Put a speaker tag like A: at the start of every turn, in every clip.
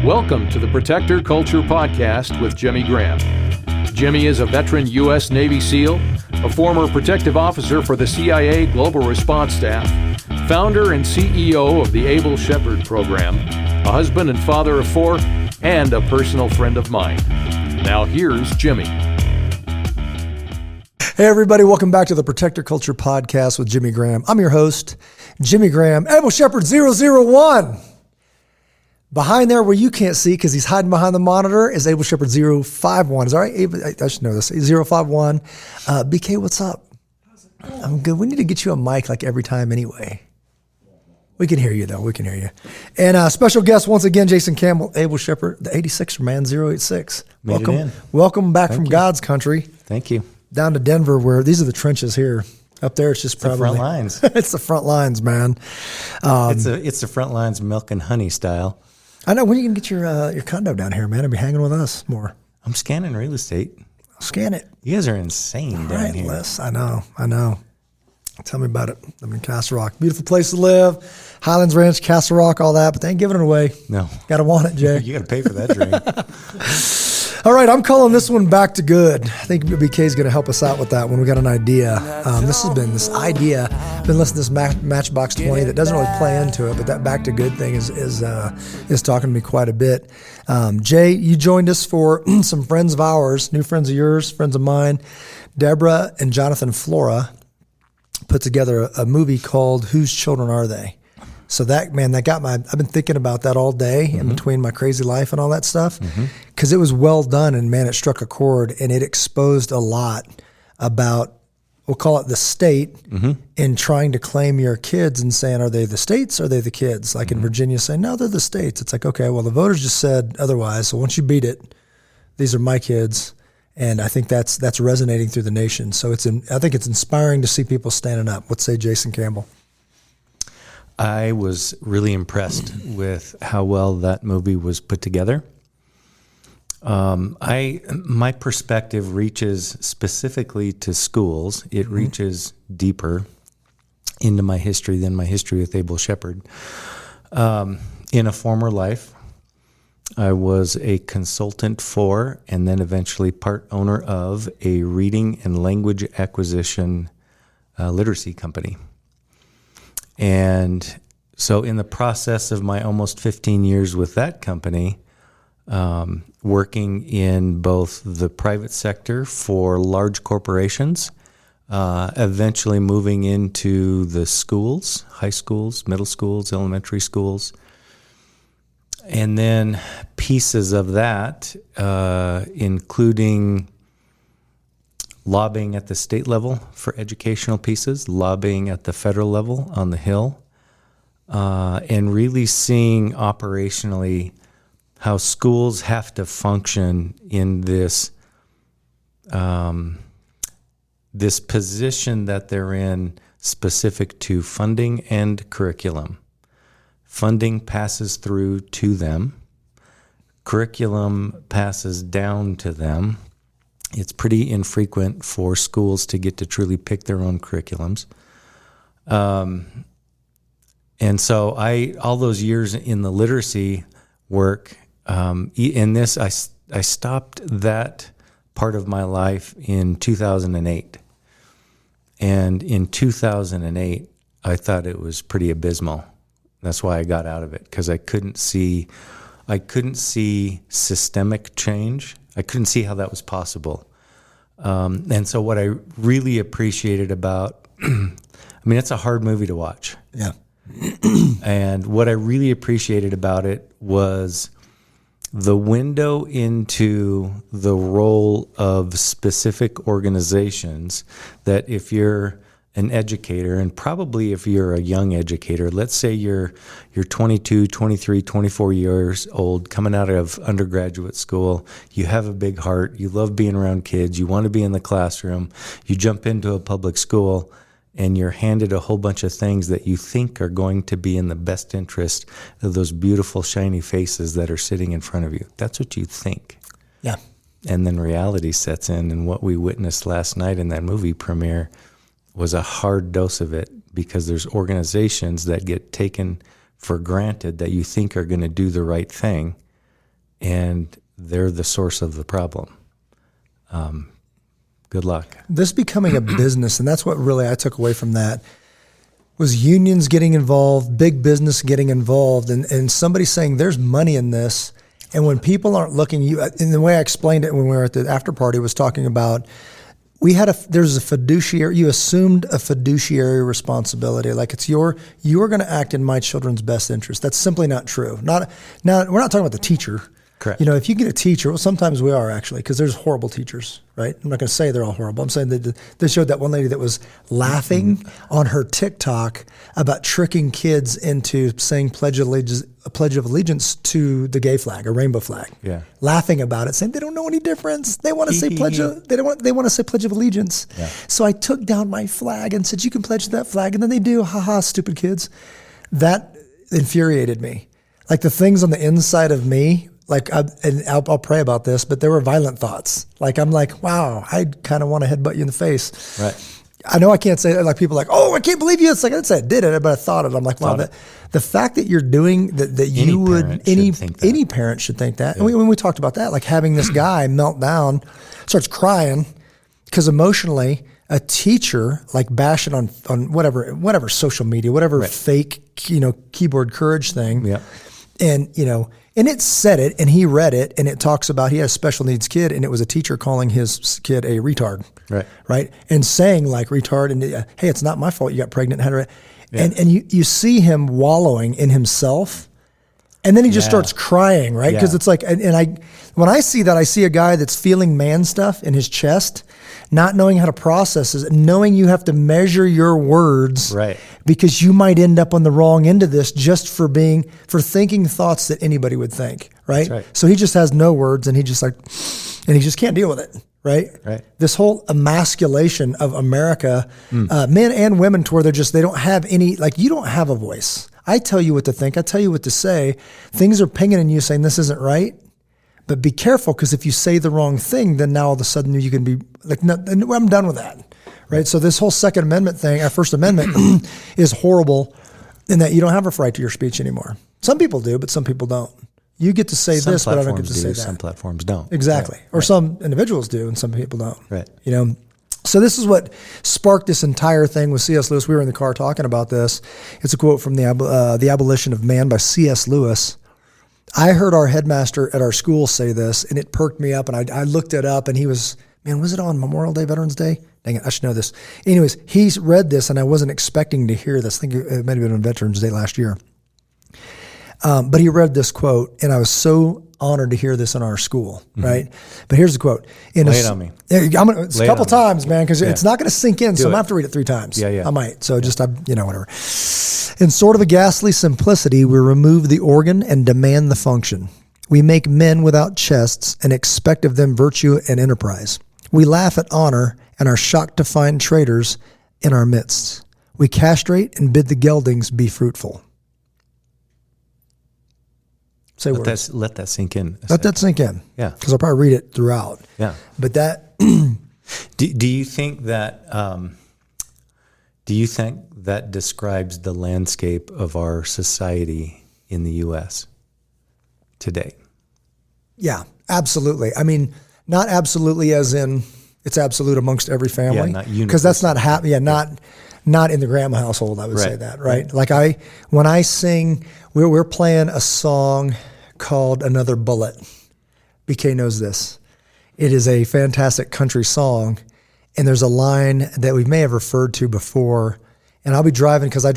A: Welcome to the Protector Culture Podcast with Jimmy Graham. Jimmy is a veteran U.S. Navy SEAL, a former protective officer for the CIA Global Response Staff, founder and CEO of the Able Shepherd Program, a husband and father of 4, and a personal friend of mine. Now here's Jimmy.
B: Hey everybody, welcome back to the Protector Culture Podcast with Jimmy Graham. I'm your host, Jimmy Graham, Able Shepherd 001. Behind there, where you can't see because he's hiding behind the monitor, is Able Shepherd 051. Is that right? I should know this. 051. BK, what's up? I'm good. We need to get you a mic like every time anyway. We can hear you, though. We can hear you. And special guest, once again, Jason Campbell, Able Shepherd, the 86er man, 086.
C: Welcome.
B: Welcome back
C: Thank
B: from
C: you.
B: God's country.
C: Thank you.
B: Down to Denver, where these are the trenches here. Up there, it's just probably
C: the front lines.
B: It's the front lines, man.
C: It's the front lines, milk and honey style.
B: I know. When are you gonna get your condo down here, man? And be hanging with us more.
C: I'm scanning real estate.
B: Scan it.
C: You guys are insane down here.
B: Relentless. I know. Tell me about it. I'm in Castle Rock. Beautiful place to live. Highlands Ranch, Castle Rock, all that. But they ain't giving it away.
C: No.
B: Gotta want it, Jay.
C: You got to pay for that drink.
B: All right, I'm calling this one Back to Good. I think BK is going to help us out with that one. We got an idea. This idea. I've been listening to this Matchbox 20 that doesn't really play into it, but that Back to Good thing is talking to me quite a bit. Jay, you joined us for some friends of ours, new friends of yours, friends of mine. Deborah and Jonathan Flora put together a movie called Whose Children Are They? So I've been thinking about that all day in between my crazy life and all that stuff, because it was well done, and man, it struck a chord, and it exposed a lot about, we'll call it the state, in trying to claim your kids and saying, are they the states or are they the kids? Like in Virginia saying, no, they're the states. It's like, okay, well, the voters just said otherwise, so once you beat it, these are my kids. And I think that's resonating through the nation. So I think it's inspiring to see people standing up. What say Jason Campbell?
C: I was really impressed with how well that movie was put together. My perspective reaches specifically to schools. It reaches deeper into my history than my history with Able Shepherd. In a former life, I was a consultant for, and then eventually part owner of, a reading and language acquisition literacy company. And so in the process of my almost 15 years with that company, working in both the private sector for large corporations, eventually moving into the schools, high schools, middle schools, elementary schools, and then pieces of that, including lobbying at the state level for educational pieces, lobbying at the federal level on the Hill, and really seeing operationally how schools have to function in this this position that they're in specific to funding and curriculum. Funding passes through to them. Curriculum passes down to them. It's pretty infrequent for schools to get to truly pick their own curriculums. And so all those years in the literacy work, in this, I stopped that part of my life in 2008. And in 2008, I thought it was pretty abysmal. That's why I got out of it, because I couldn't see systemic change. I couldn't see how that was possible. And so what I really appreciated about, it's a hard movie to watch.
B: Yeah.
C: And what I really appreciated about it was the window into the role of specific organizations that if you're an educator, and probably if you're a young educator, let's say you're 22, 23, 24 years old, coming out of undergraduate school, you have a big heart, you love being around kids, you want to be in the classroom, you jump into a public school, and you're handed a whole bunch of things that you think are going to be in the best interest of those beautiful, shiny faces that are sitting in front of you. That's what you think.
B: Yeah.
C: And then reality sets in, and what we witnessed last night in that movie premiere was a hard dose of it, because there's organizations that get taken for granted that you think are going to do the right thing, and they're the source of the problem. Good luck.
B: This becoming a business, and that's what really I took away from that, was unions getting involved, big business getting involved, and somebody saying there's money in this. And when people aren't looking, and the way I explained it when we were at the after party was talking about, there's a fiduciary, you assumed a fiduciary responsibility. Like you're going to act in my children's best interest. That's simply not true. Now, we're not talking about the teacher.
C: Correct.
B: If you get a teacher, well, sometimes we are actually, because there's horrible teachers, right? I'm not going to say they're all horrible. I'm saying that they showed that one lady that was laughing on her TikTok about tricking kids into saying a pledge of allegiance to the gay flag, a rainbow flag.
C: Yeah.
B: Laughing about it, saying they don't know any difference. They want to say they want to say pledge of allegiance.
C: Yeah.
B: So I took down my flag and said, you can pledge to that flag. And then they do, haha, stupid kids. That infuriated me. Like the things on the inside of me, like, I'll pray about this, but there were violent thoughts. Like, I'm like, wow, I kind of want to headbutt you in the face.
C: Right.
B: I know I can't say that. Like, people are like, oh, I can't believe you. It's like, I didn't say I did it, but I thought it. I'm like, wow, the fact that you're doing that you would, any parent should think that. Yeah. And we talked about that, like having this guy melt down, starts crying because emotionally, a teacher like bashing on whatever social media, whatever fake, keyboard courage thing.
C: Yeah.
B: And it said it, and he read it, and it talks about he has a special needs kid, and it was a teacher calling his kid a retard, right, and saying like retard, and hey, it's not my fault you got pregnant, and you see him wallowing in himself, and then he just starts crying, right, because it's like, when I see that, I see a guy that's feeling man stuff in his chest, not knowing how to process it, knowing you have to measure your words,
C: right,
B: because you might end up on the wrong end of this just for thinking thoughts that anybody would think, right? So he just has no words, and he just can't deal with it, right? This whole emasculation of America, men and women, to where they don't have any, like, you don't have a voice. I tell you what to think. I tell you what to say. Things are pinging in you saying this isn't right. But be careful, because if you say the wrong thing, then now all of a sudden you can be like, no, I'm done with that, right? So this whole Second Amendment thing, our First Amendment, is horrible in that you don't have a right to your speech anymore. Some people do, but some people don't. You get to say this, but I don't get to say that.
C: Some platforms don't.
B: Exactly. Or some individuals do, and some people don't.
C: Right.
B: So this is what sparked this entire thing with C.S. Lewis. We were in the car talking about this. It's a quote from the Abolition of Man by C.S. Lewis. I heard our headmaster at our school say this, and it perked me up, and I looked it up, and he was it on Memorial Day, Veterans Day? Dang it, I should know this. Anyways, he's read this, and I wasn't expecting to hear this. I think it might have been on Veterans Day last year. But he read this quote, and I was so honored to hear this in our school, right? But here's the quote.
C: Lay it on me.
B: It's a couple times, man, because it's not going to sink in, so I'm going to have to read it 3 times.
C: Yeah.
B: I might. So just, whatever. In sort of a ghastly simplicity, we remove the organ and demand the function. We make men without chests and expect of them virtue and enterprise. We laugh at honor and are shocked to find traitors in our midst. We castrate and bid the geldings be fruitful.
C: Let that sink in.
B: Let that sink in.
C: Yeah.
B: Because I'll probably read it throughout.
C: Yeah.
B: But that...
C: Do you think that... Do you think that describes the landscape of our society in the U.S. today? Yeah, absolutely. I mean, not absolutely as in it's absolute amongst every family. Yeah, not universal. Because that's not not in the grandma household, I would say that, right? Like when I sing, we're playing a song called Another Bullet. BK knows this. It is a fantastic country song. And there's a line that we may have referred to before, and I'll be driving because I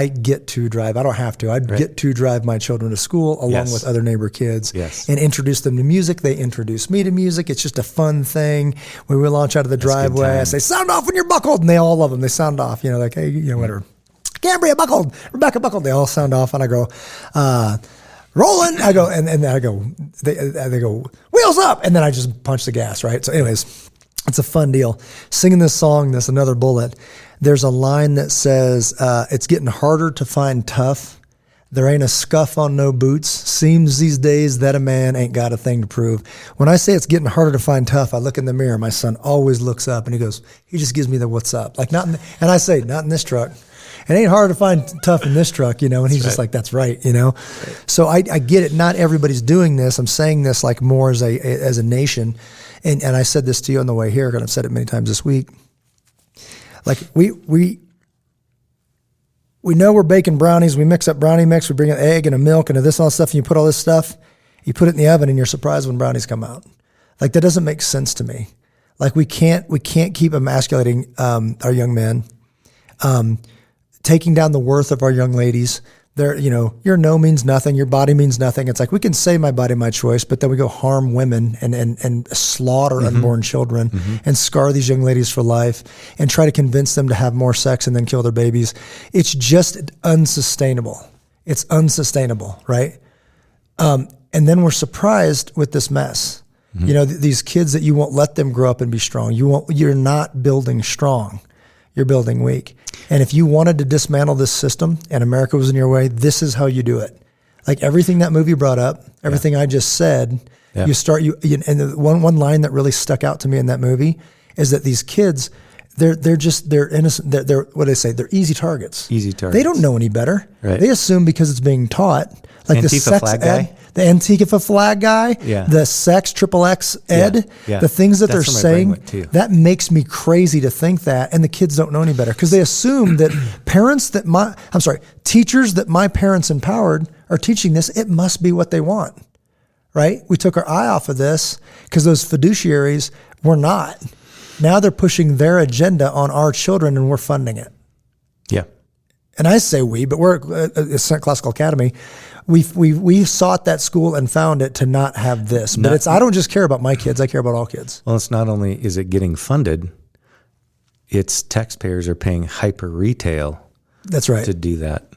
C: get to drive. I don't have to. Get to drive my children to school along with other neighbor kids and introduce them to music. They introduce me to music. It's just a fun thing. When we launch out of the driveway, I say, sound off when you're buckled. And they all love them. They sound off, like, hey, whatever. Cambria buckled, Rebecca buckled. They all sound off, and I go, rolling. I go, and then I go, they go, wheels up. And then I just punch the gas, right? So anyways, it's a fun deal. Singing this song, this Another Bullet, there's a line that says, it's getting harder to find tough. There ain't a scuff on no boots. Seems these days that a man ain't got a thing to prove. When I say it's getting harder to find tough, I look in the mirror. My son always looks up and he just gives me the what's up. Like and I say, not in this truck.
B: It ain't hard to find tough in this truck, you know? And he's just like, that's right, you know? Right. So I get it. Not everybody's doing this. I'm saying this like more as a nation. And I said this to you on the way here, because I've said it many times this week. Like we know we're baking brownies. We mix up brownie mix. We bring an egg and a milk and this all stuff. And you put all this stuff, you put it in the oven and you're surprised when brownies come out. Like that doesn't make sense to me. Like we can't keep emasculating our young men, taking down the worth of our young ladies. Your no means nothing. Your body means nothing. It's like we can say my body, my choice, but then we go harm women and slaughter unborn children and scar these young ladies for life and try to convince them to have more sex and then kill their babies. It's just unsustainable. It's unsustainable, right? And then we're surprised with this mess. You know, these kids that you won't let them grow up and be strong. You're not building strong. You're building weak. And if you wanted to dismantle this system and America was in your way, this is how you do it. Like everything that movie brought up, everything I just said, and the one line that really stuck out to me in that movie is that these kids, they're innocent. They're what do they say? They're easy targets.
C: Easy targets.
B: They don't know any better.
C: Right.
B: They assume because it's being taught, like
C: Antifa
B: the sex
C: flag
B: ed,
C: guy?
B: the Antifa flag guy, the sex XXX ed, the things that they're saying, that makes me crazy to think that, and the kids don't know any better because they assume that teachers that my parents empowered are teaching this. It must be what they want, right? We took our eye off of this because those fiduciaries were not. Now they're pushing their agenda on our children, and we're funding it.
C: Yeah.
B: And I say we, but we're a Classical Academy. We sought that school and found it to not have this. But I don't just care about my kids. I care about all kids.
C: Well, it's not only is it getting funded, it's taxpayers are paying hyper retail.
B: That's right.
C: To do that.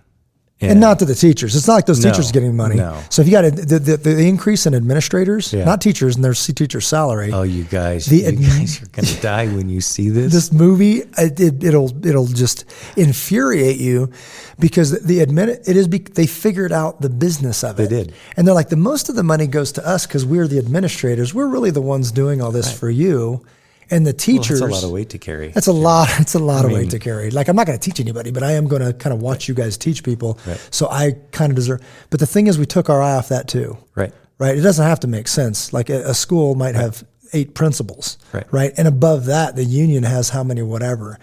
B: And not to the teachers. It's not like those teachers are getting money.
C: No.
B: So if you got the increase in administrators, not teachers, and their teacher salary.
C: Oh, you guys are going to die when you see this.
B: This movie, it'll just infuriate you because they figured out the business of it.
C: They did.
B: And they're like, the most of the money goes to us because we're the administrators. We're really the ones doing all this for you. And the teachers.
C: That's a lot of weight to carry.
B: That's a lot. It's a lot of weight to carry. Like I'm not going to teach anybody, but I am going to kind of watch you guys teach people.
C: Right.
B: So I kind of deserve. But the thing is, we took our eye off that too.
C: Right.
B: Right. It doesn't have to make sense. Like a school might have 8 principals.
C: Right.
B: Right. And above that, the union has how many, whatever.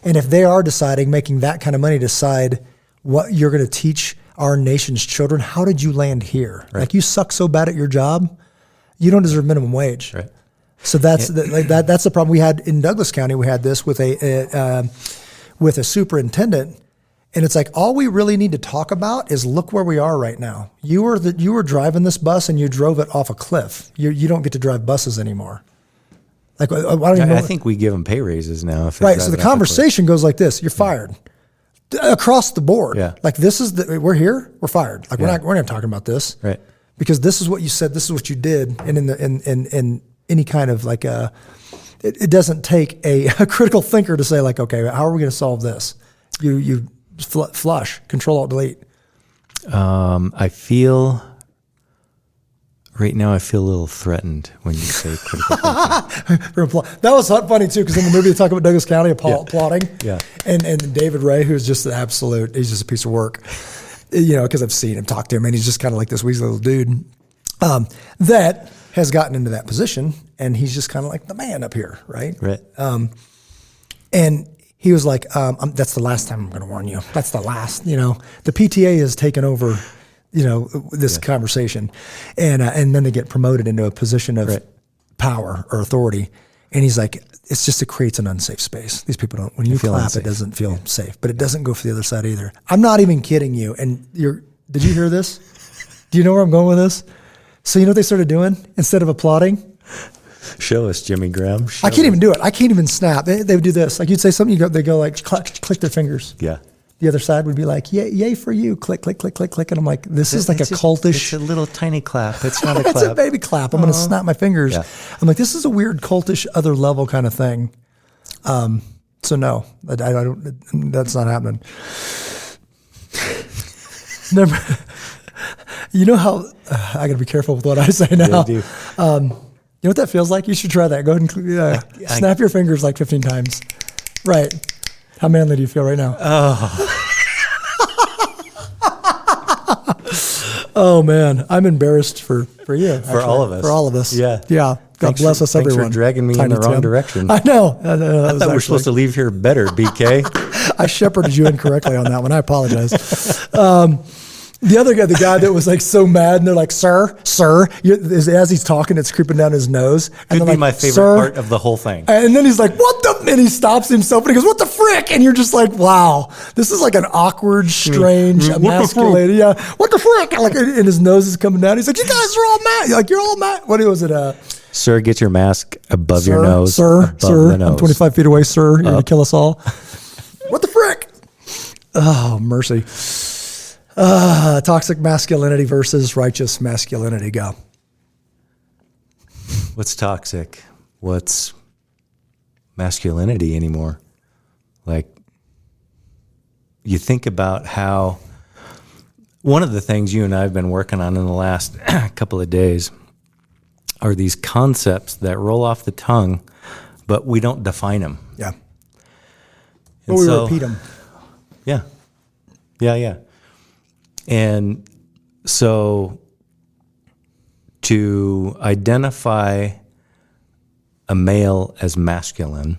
B: And if they are making that kind of money, decide what you're going to teach our nation's children. How did you land here?
C: Right.
B: Like you suck so bad at your job, you don't deserve minimum wage.
C: Right.
B: So that's the problem we had in Douglas County. We had this with a superintendent, and it's like all we really need to talk about is look where we are right now. You were driving this bus and you drove it off a cliff. You don't get to drive buses anymore. Like I
C: think we give them pay raises now.
B: Right. So the conversation goes like this: you're fired across the board.
C: Yeah.
B: Like we're here. We're fired. Like we're not talking about this.
C: Right.
B: Because this is what you said. This is what you did. And in any kind of like it doesn't take a critical thinker to say like, okay, how are we going to solve this? You flush, Control Alt Delete.
C: I feel right now. I feel a little threatened when you say critical thinking.
B: That was funny too, because in the movie they talk about Douglas County applauding.
C: Yeah.
B: And David Ray, who's just he's just a piece of work. You know, because I've seen him, talk to him, and he's just kind of like this weaselly little dude that has gotten into that position, and he's just kind of like the man up here, right?
C: Right.
B: And he was like, that's the last time I'm going to warn you. That's the last, the PTA has taken over, this conversation. And then they get promoted into a position of power or authority. And he's like, it creates an unsafe space. These people don't, when you clap, unsafe. It doesn't feel safe, but it doesn't go for the other side either. I'm not even kidding you. And did you hear this? Do you know where I'm going with this? So you know what they started doing instead of applauding?
C: Show us, Jimmy Graham.
B: I can't even do it. I can't even snap. They would do this. Like you'd say something, they go like click their fingers.
C: Yeah.
B: The other side would be like, yay for you. Click, click, click, click, click. And I'm like, this is like a cultish.
C: It's a little tiny clap. It's not a clap.
B: It's a baby clap. I'm going to snap my fingers.
C: Yeah.
B: I'm like, this is a weird cultish other level kind of thing. So no, I don't. That's not happening. Never. You know how I got to be careful with what I say now.
C: Yeah, you
B: know what that feels like? You should try that. Go ahead and snap your fingers like 15 times. Right. How manly do you feel right now? Oh man, I'm embarrassed for you.
C: For all of us.
B: For all of us.
C: Yeah.
B: Yeah. God bless us, everyone.
C: Thanks for dragging me
B: Tiny
C: in the wrong
B: Tim.
C: direction.
B: I know.
C: I thought we were supposed to leave here better, BK.
B: I shepherded you incorrectly on that one. I apologize. The other guy, the guy that was like so mad, and they're like, "Sir, as he's talking, it's creeping down his nose." And
C: Could be
B: like,
C: my favorite
B: "Sir?"
C: part of the whole thing.
B: And then he's like, "What the?" And he stops himself and he goes, "What the frick?" And you're just like, "Wow, this is like an awkward, strange, emasculated. Yeah, what the frick?" Like, and his nose is coming down. He's like, "You guys are all mad. Like, you're all mad." What was it?
C: Sir, get your mask above your nose.
B: Sir,
C: above
B: sir,
C: the nose.
B: I'm 25 feet away, sir. You're gonna kill us all. What the frick? Oh, mercy. Toxic masculinity versus righteous masculinity. Go.
C: What's toxic? What's masculinity anymore? Like, you think about how one of the things you and I have been working on in the last couple of days are these concepts that roll off the tongue, but we don't define them.
B: Yeah.
C: And
B: But we
C: so-
B: repeat them.
C: Yeah. Yeah. And so to identify a male as masculine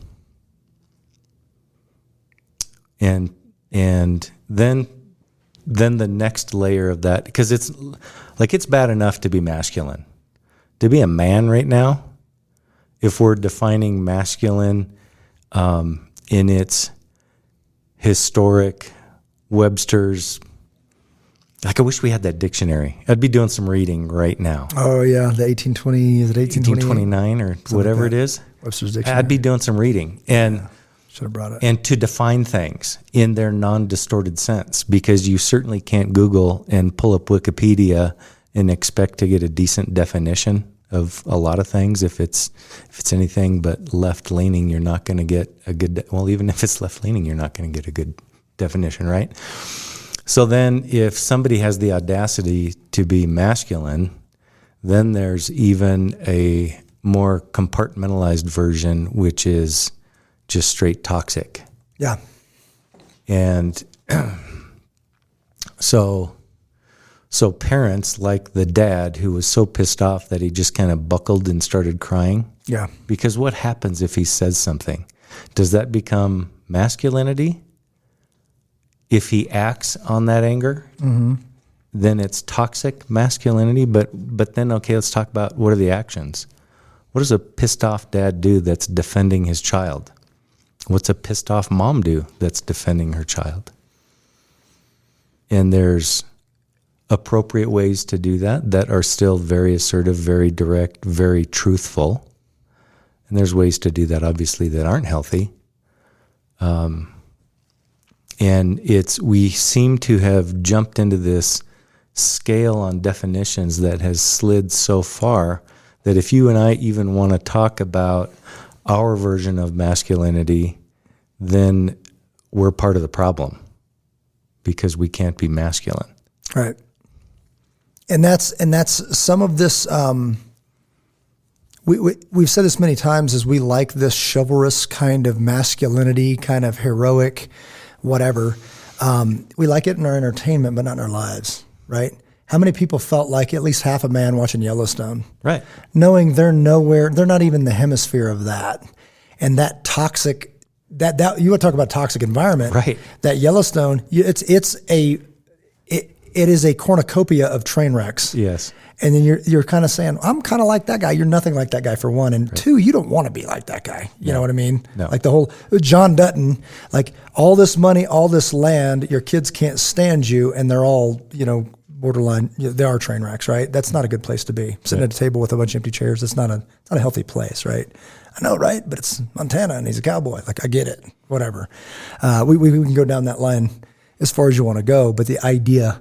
C: and then the next layer of that, because it's bad enough to be masculine. To be a man right now, if we're defining masculine in its historic Webster's, like, I wish we had that dictionary. I'd be doing some reading right now.
B: Oh yeah, the 1820. Is it
C: 1829 or whatever
B: like
C: it is?
B: Webster's dictionary.
C: I'd be doing some reading and
B: Should have brought it.
C: and to define things in their non-distorted sense, because you certainly can't Google and pull up Wikipedia and expect to get a decent definition of a lot of things. If it's anything but left-leaning, you're not going to get a good. Well, even if it's left-leaning, you're not going to get a good definition, right? So then if somebody has the audacity to be masculine, then there's even a more compartmentalized version, which is just straight toxic.
B: Yeah.
C: And so parents, like the dad who was so pissed off that he just kind of buckled and started crying.
B: Yeah.
C: Because what happens if he says something? Does that become masculinity? If he acts on that anger, then it's toxic masculinity. But then, okay, let's talk about what are the actions. What does a pissed off dad do that's defending his child? What's a pissed off mom do that's defending her child? And there's appropriate ways to do that are still very assertive, very direct, very truthful. And there's ways to do that, obviously, that aren't healthy. And we seem to have jumped into this scale on definitions that has slid so far that if you and I even want to talk about our version of masculinity, then we're part of the problem because we can't be masculine.
B: Right. And that's some of this. We've said this many times, is we like this chivalrous kind of masculinity, kind of heroic, whatever. We like it in our entertainment, but not in our lives, right? How many people felt like at least half a man watching Yellowstone,
C: Right?
B: knowing they're nowhere, they're not even the hemisphere of that, and that toxic, that you want to talk about toxic environment,
C: Right?
B: That Yellowstone, it is a cornucopia of train wrecks.
C: Yes.
B: And then you're kind of saying, I'm kind of like that guy. You're nothing like that guy, for one. And two, you don't want to be like that guy. You know what I mean?
C: No.
B: Like the whole John Dutton, like all this money, all this land, your kids can't stand you, and they're all, borderline. They are train wrecks, right? That's not a good place to be. Sitting at a table with a bunch of empty chairs. It's not a healthy place, right? I know, right? But it's Montana, and he's a cowboy. Like, I get it. Whatever. We can go down that line as far as you want to go. But the idea.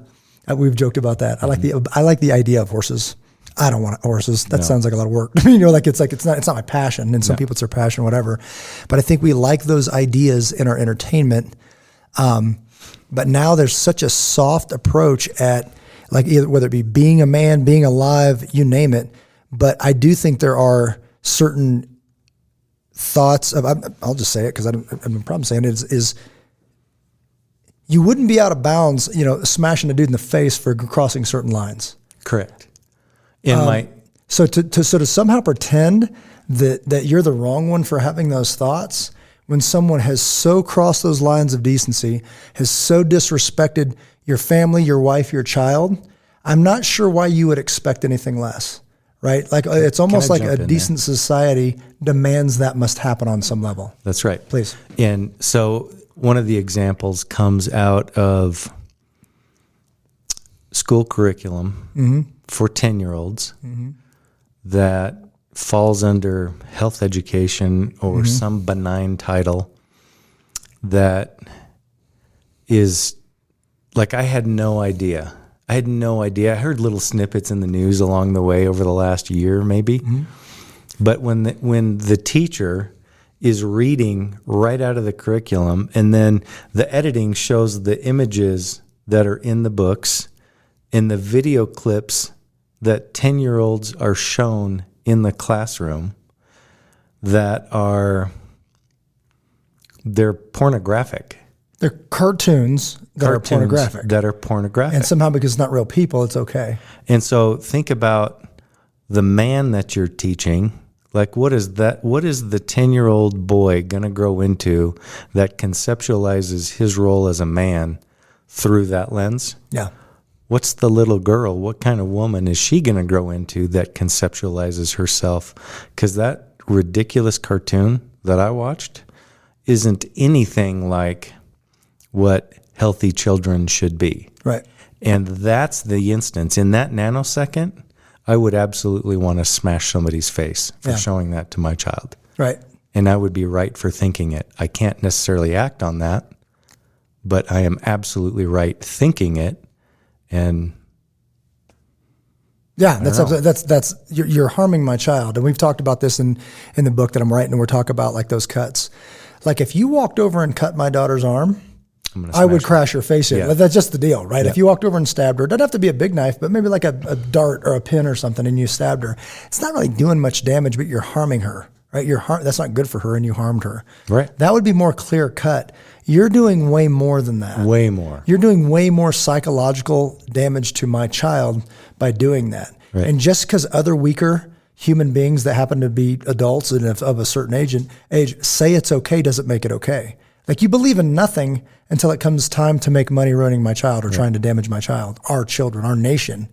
B: We've joked about that. I like the idea of horses. I don't want horses. That sounds like a lot of work. It's not my passion. And some people it's their passion, whatever. But I think we like those ideas in our entertainment. But now there's such a soft approach at, like, either whether it be being a man, being alive, you name it. But I do think there are certain thoughts of, I'll just say it because I don't have a problem saying it, is you wouldn't be out of bounds, smashing a dude in the face for crossing certain lines.
C: Correct.
B: So to somehow pretend that you're the wrong one for having those thoughts when someone has so crossed those lines of decency, has so disrespected your family, your wife, your child, I'm not sure why you would expect anything less. Right? Like it's almost like a decent society demands that must happen on some level.
C: That's right.
B: Please.
C: And so one of the examples comes out of school curriculum for 10-year-olds that falls under health education or some benign title that is like, I had no idea. I heard little snippets in the news along the way over the last year, maybe. But when the teacher is reading right out of the curriculum, and then the editing shows the images that are in the books and the video clips that 10-year-olds are shown in the classroom they're pornographic.
B: They're cartoons that are pornographic. And somehow because it's not real people, it's okay.
C: And so think about the man that you're teaching. Like, what is the 10-year-old boy going to grow into that conceptualizes his role as a man through that lens?
B: Yeah.
C: What's the little girl? What kind of woman is she going to grow into that conceptualizes herself? Because that ridiculous cartoon that I watched isn't anything like what healthy children should be.
B: Right.
C: And that's the instance. In that nanosecond, I would absolutely want to smash somebody's face for showing that to my child.
B: Right.
C: And I would be right for thinking it. I can't necessarily act on that, but I am absolutely right thinking it. And
B: yeah, that's you're harming my child. And we've talked about this in the book that I'm writing, and we're talking about like those cuts. Like if you walked over and cut my daughter's arm, I would crash her face in. Yeah. That's just the deal, right? Yeah. If you walked over and stabbed her, it doesn't have to be a big knife, but maybe like a dart or a pin or something, and you stabbed her. It's not really doing much damage, but you're harming her, right? That's not good for her, and you harmed her.
C: Right.
B: That would be more clear cut. You're doing way more than that.
C: Way more.
B: You're doing way more psychological damage to my child by doing that.
C: Right.
B: And just because other weaker human beings that happen to be adults and of a certain age say it's okay doesn't make it okay. Like you believe in nothing until it comes time to make money ruining my child or trying to damage my child, our children, our nation.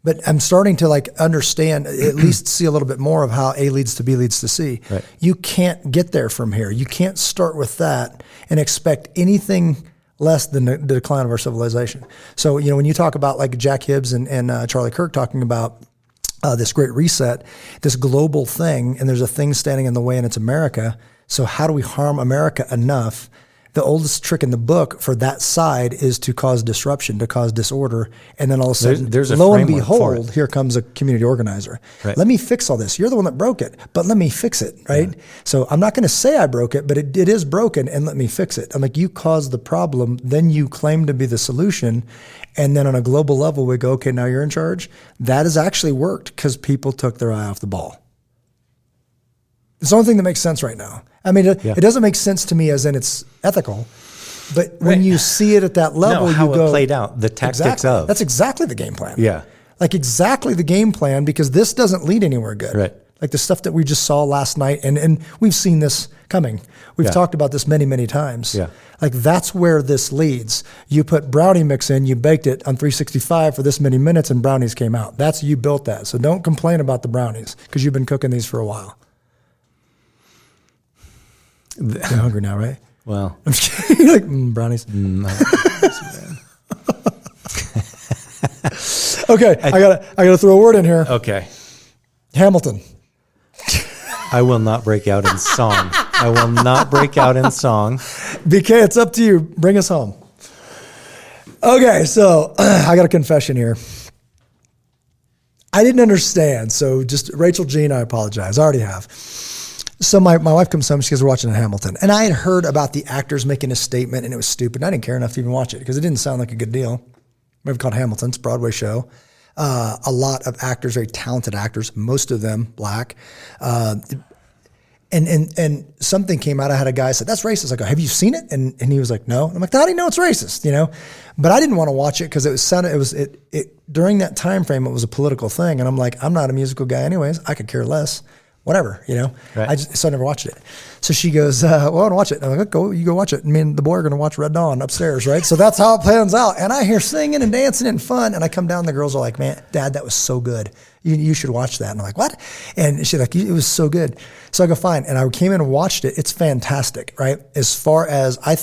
B: But I'm starting to like understand, at least see a little bit more of how A leads to B leads to C.
C: Right.
B: You can't get there from here. You can't start with that and expect anything less than the decline of our civilization. So, when you talk about like Jack Hibbs and Charlie Kirk talking about this great reset, this global thing, and there's a thing standing in the way and it's America. So how do we harm America enough? The oldest trick in the book for that side is to cause disruption, to cause disorder. And then all of a sudden, lo and behold, here comes a community organizer.
C: Right.
B: Let me fix all this. You're the one that broke it, but let me fix it, right? Yeah. So I'm not going to say I broke it, but it is broken, and let me fix it. I'm like, you caused the problem, then you claim to be the solution. And then on a global level, we go, okay, now you're in charge. That has actually worked because people took their eye off the ball. It's the only thing that makes sense right now. I mean, it doesn't make sense to me as in it's ethical, but when you see it at that level,
C: how
B: you go,
C: it played out, the tactics of.
B: That's exactly the game plan.
C: Yeah.
B: Like exactly the game plan, because this doesn't lead anywhere good.
C: Right.
B: Like the stuff that we just saw last night, and we've seen this coming. We've talked about this many, many times.
C: Yeah.
B: Like that's where this leads. You put brownie mix in, you baked it on 365 for this many minutes, and brownies came out. You built that. So don't complain about the brownies because you've been cooking these for a while. You're hungry now, right?
C: Well,
B: I'm just kidding. You're like, brownies. Okay, I gotta throw a word in here.
C: Okay.
B: Hamilton.
C: I will not break out in song.
B: BK, it's up to you. Bring us home. Okay, so I got a confession here. I didn't understand. So just Rachel Jean, I apologize. I already have. So my wife comes home, she goes, we're watching Hamilton. And I had heard about the actors making a statement, and it was stupid. I didn't care enough to even watch it because it didn't sound like a good deal. Movie called Hamilton. It's a Broadway show. A lot of actors, very talented actors, most of them black. And something came out. I had a guy said, that's racist. I go, have you seen it? And he was like, no. I'm like, how do you know it's racist? But I didn't want to watch it because during that time frame, it was a political thing. And I'm like, I'm not a musical guy anyways. I could care less, whatever,
C: Right.
B: So I never watched it. So she goes, well, I want to watch it. And I'm like, you go watch it. And me and the boy are going to watch Red Dawn upstairs. Right. So that's how it plans out. And I hear singing and dancing and fun. And I come down, the girls are like, man, Dad, that was so good. You should watch that. And I'm like, what? And she's like, it was so good. So I go, fine. And I came in and watched it. It's fantastic, right? As far as I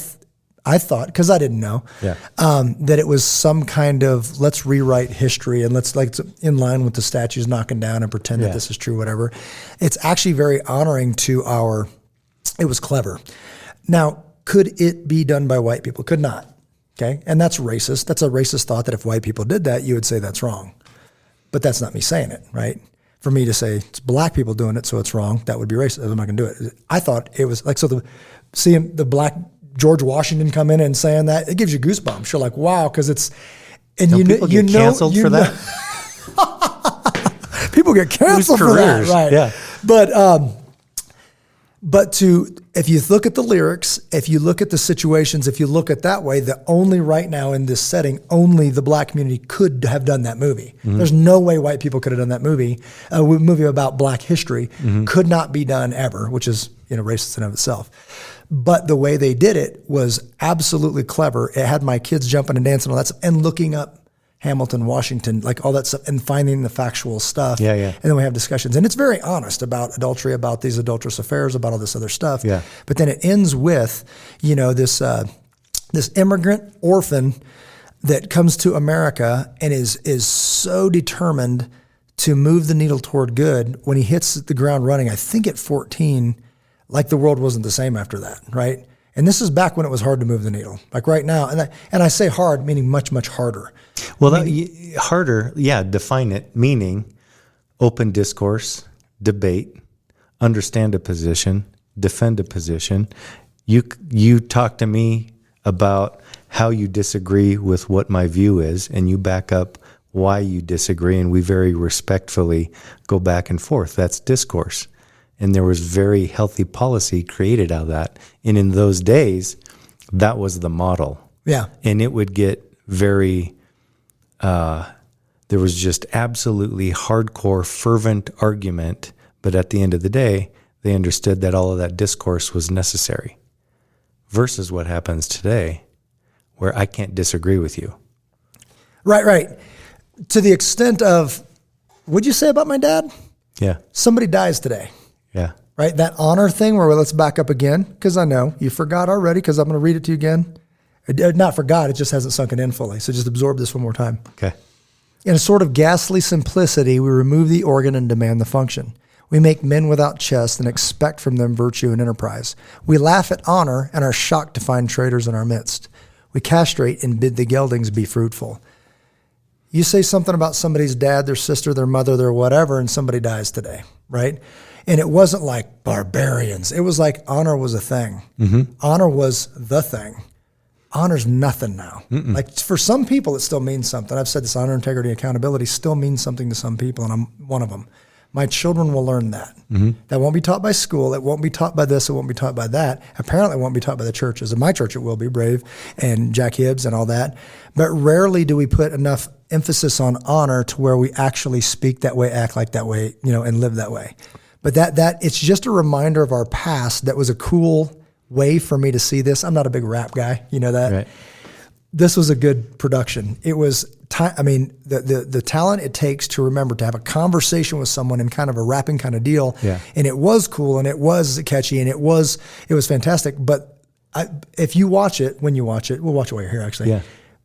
B: thought, because I didn't know, that it was some kind of let's rewrite history and let's in line with the statues knocking down and pretend that this is true, whatever. It's actually very honoring to it was clever. Now, could it be done by white people? Could not. Okay. And that's racist. That's a racist thought that if white people did that, you would say that's wrong. But that's not me saying it, right? For me to say it's black people doing it, so it's wrong, that would be racist. I'm not going to do it. I thought it was like, seeing the black George Washington come in and saying that, it gives you goosebumps. You're like, wow, because it's, and
C: Don't people get canceled for that?
B: People get canceled for that, right?
C: Yeah.
B: But if you look at the lyrics, if you look at the situations, if you look at that way, only right now in this setting, only the black community could have done that movie. Mm-hmm. There's no way white people could have done that movie. A movie about black history could not be done ever, which is racist in and of itself. But the way they did it was absolutely clever. It had my kids jumping and dancing and all that stuff, and looking up Hamilton, Washington, like all that stuff, and finding the factual stuff.
C: Yeah.
B: And then we have discussions. And it's very honest about adultery, about these adulterous affairs, about all this other stuff.
C: Yeah.
B: But then it ends with, this immigrant orphan that comes to America and is so determined to move the needle toward good. When he hits the ground running, I think at 14, like the world wasn't the same after that, right? And this is back when it was hard to move the needle. Like right now, and I say hard, meaning much, much harder.
C: Well, harder, define it, meaning open discourse, debate, understand a position, defend a position. You talk to me about how you disagree with what my view is, and you back up why you disagree, and we very respectfully go back and forth. That's discourse. And there was very healthy policy created out of that. And in those days, that was the model.
B: Yeah.
C: And it would get very, there was just absolutely hardcore, fervent argument. But at the end of the day, they understood that all of that discourse was necessary. Versus what happens today, where I can't disagree with you.
B: Right. To the extent of, what'd you say about my dad?
C: Yeah.
B: Somebody dies today.
C: Yeah.
B: Right? That honor thing where let's back up again, because I know you forgot already, because I'm going to read it to you again. Not forgot, it just hasn't sunken in fully. So just absorb this one more time.
C: Okay.
B: In a sort of ghastly simplicity, we remove the organ and demand the function. We make men without chest and expect from them virtue and enterprise. We laugh at honor and are shocked to find traitors in our midst. We castrate and bid the geldings be fruitful. You say something about somebody's dad, their sister, their mother, their whatever, and somebody dies today, right? And it wasn't like barbarians. It was like honor was a thing. Mm-hmm. Honor was the thing. Honor's nothing now. Mm-mm. Like for some people, it still means something. I've said this: honor, integrity, accountability still means something to some people, and I'm one of them. My children will learn that. Mm-hmm. That won't be taught by school. It won't be taught by this. It won't be taught by that. Apparently, it won't be taught by the churches. In my church, it will be Brave and Jack Hibbs and all that. But rarely do we put enough emphasis on honor to where we actually speak that way, act like that way, and live that way. But that it's just a reminder of our past. That was a cool way for me to see this. I'm not a big rap guy, that.
C: Right.
B: This was a good production. It was the talent it takes to remember to have a conversation with someone in kind of a rapping kind of deal.
C: Yeah.
B: And it was cool and it was catchy and it was fantastic. But if you watch it, when you watch it, we'll watch it while you're here actually.
C: Yeah.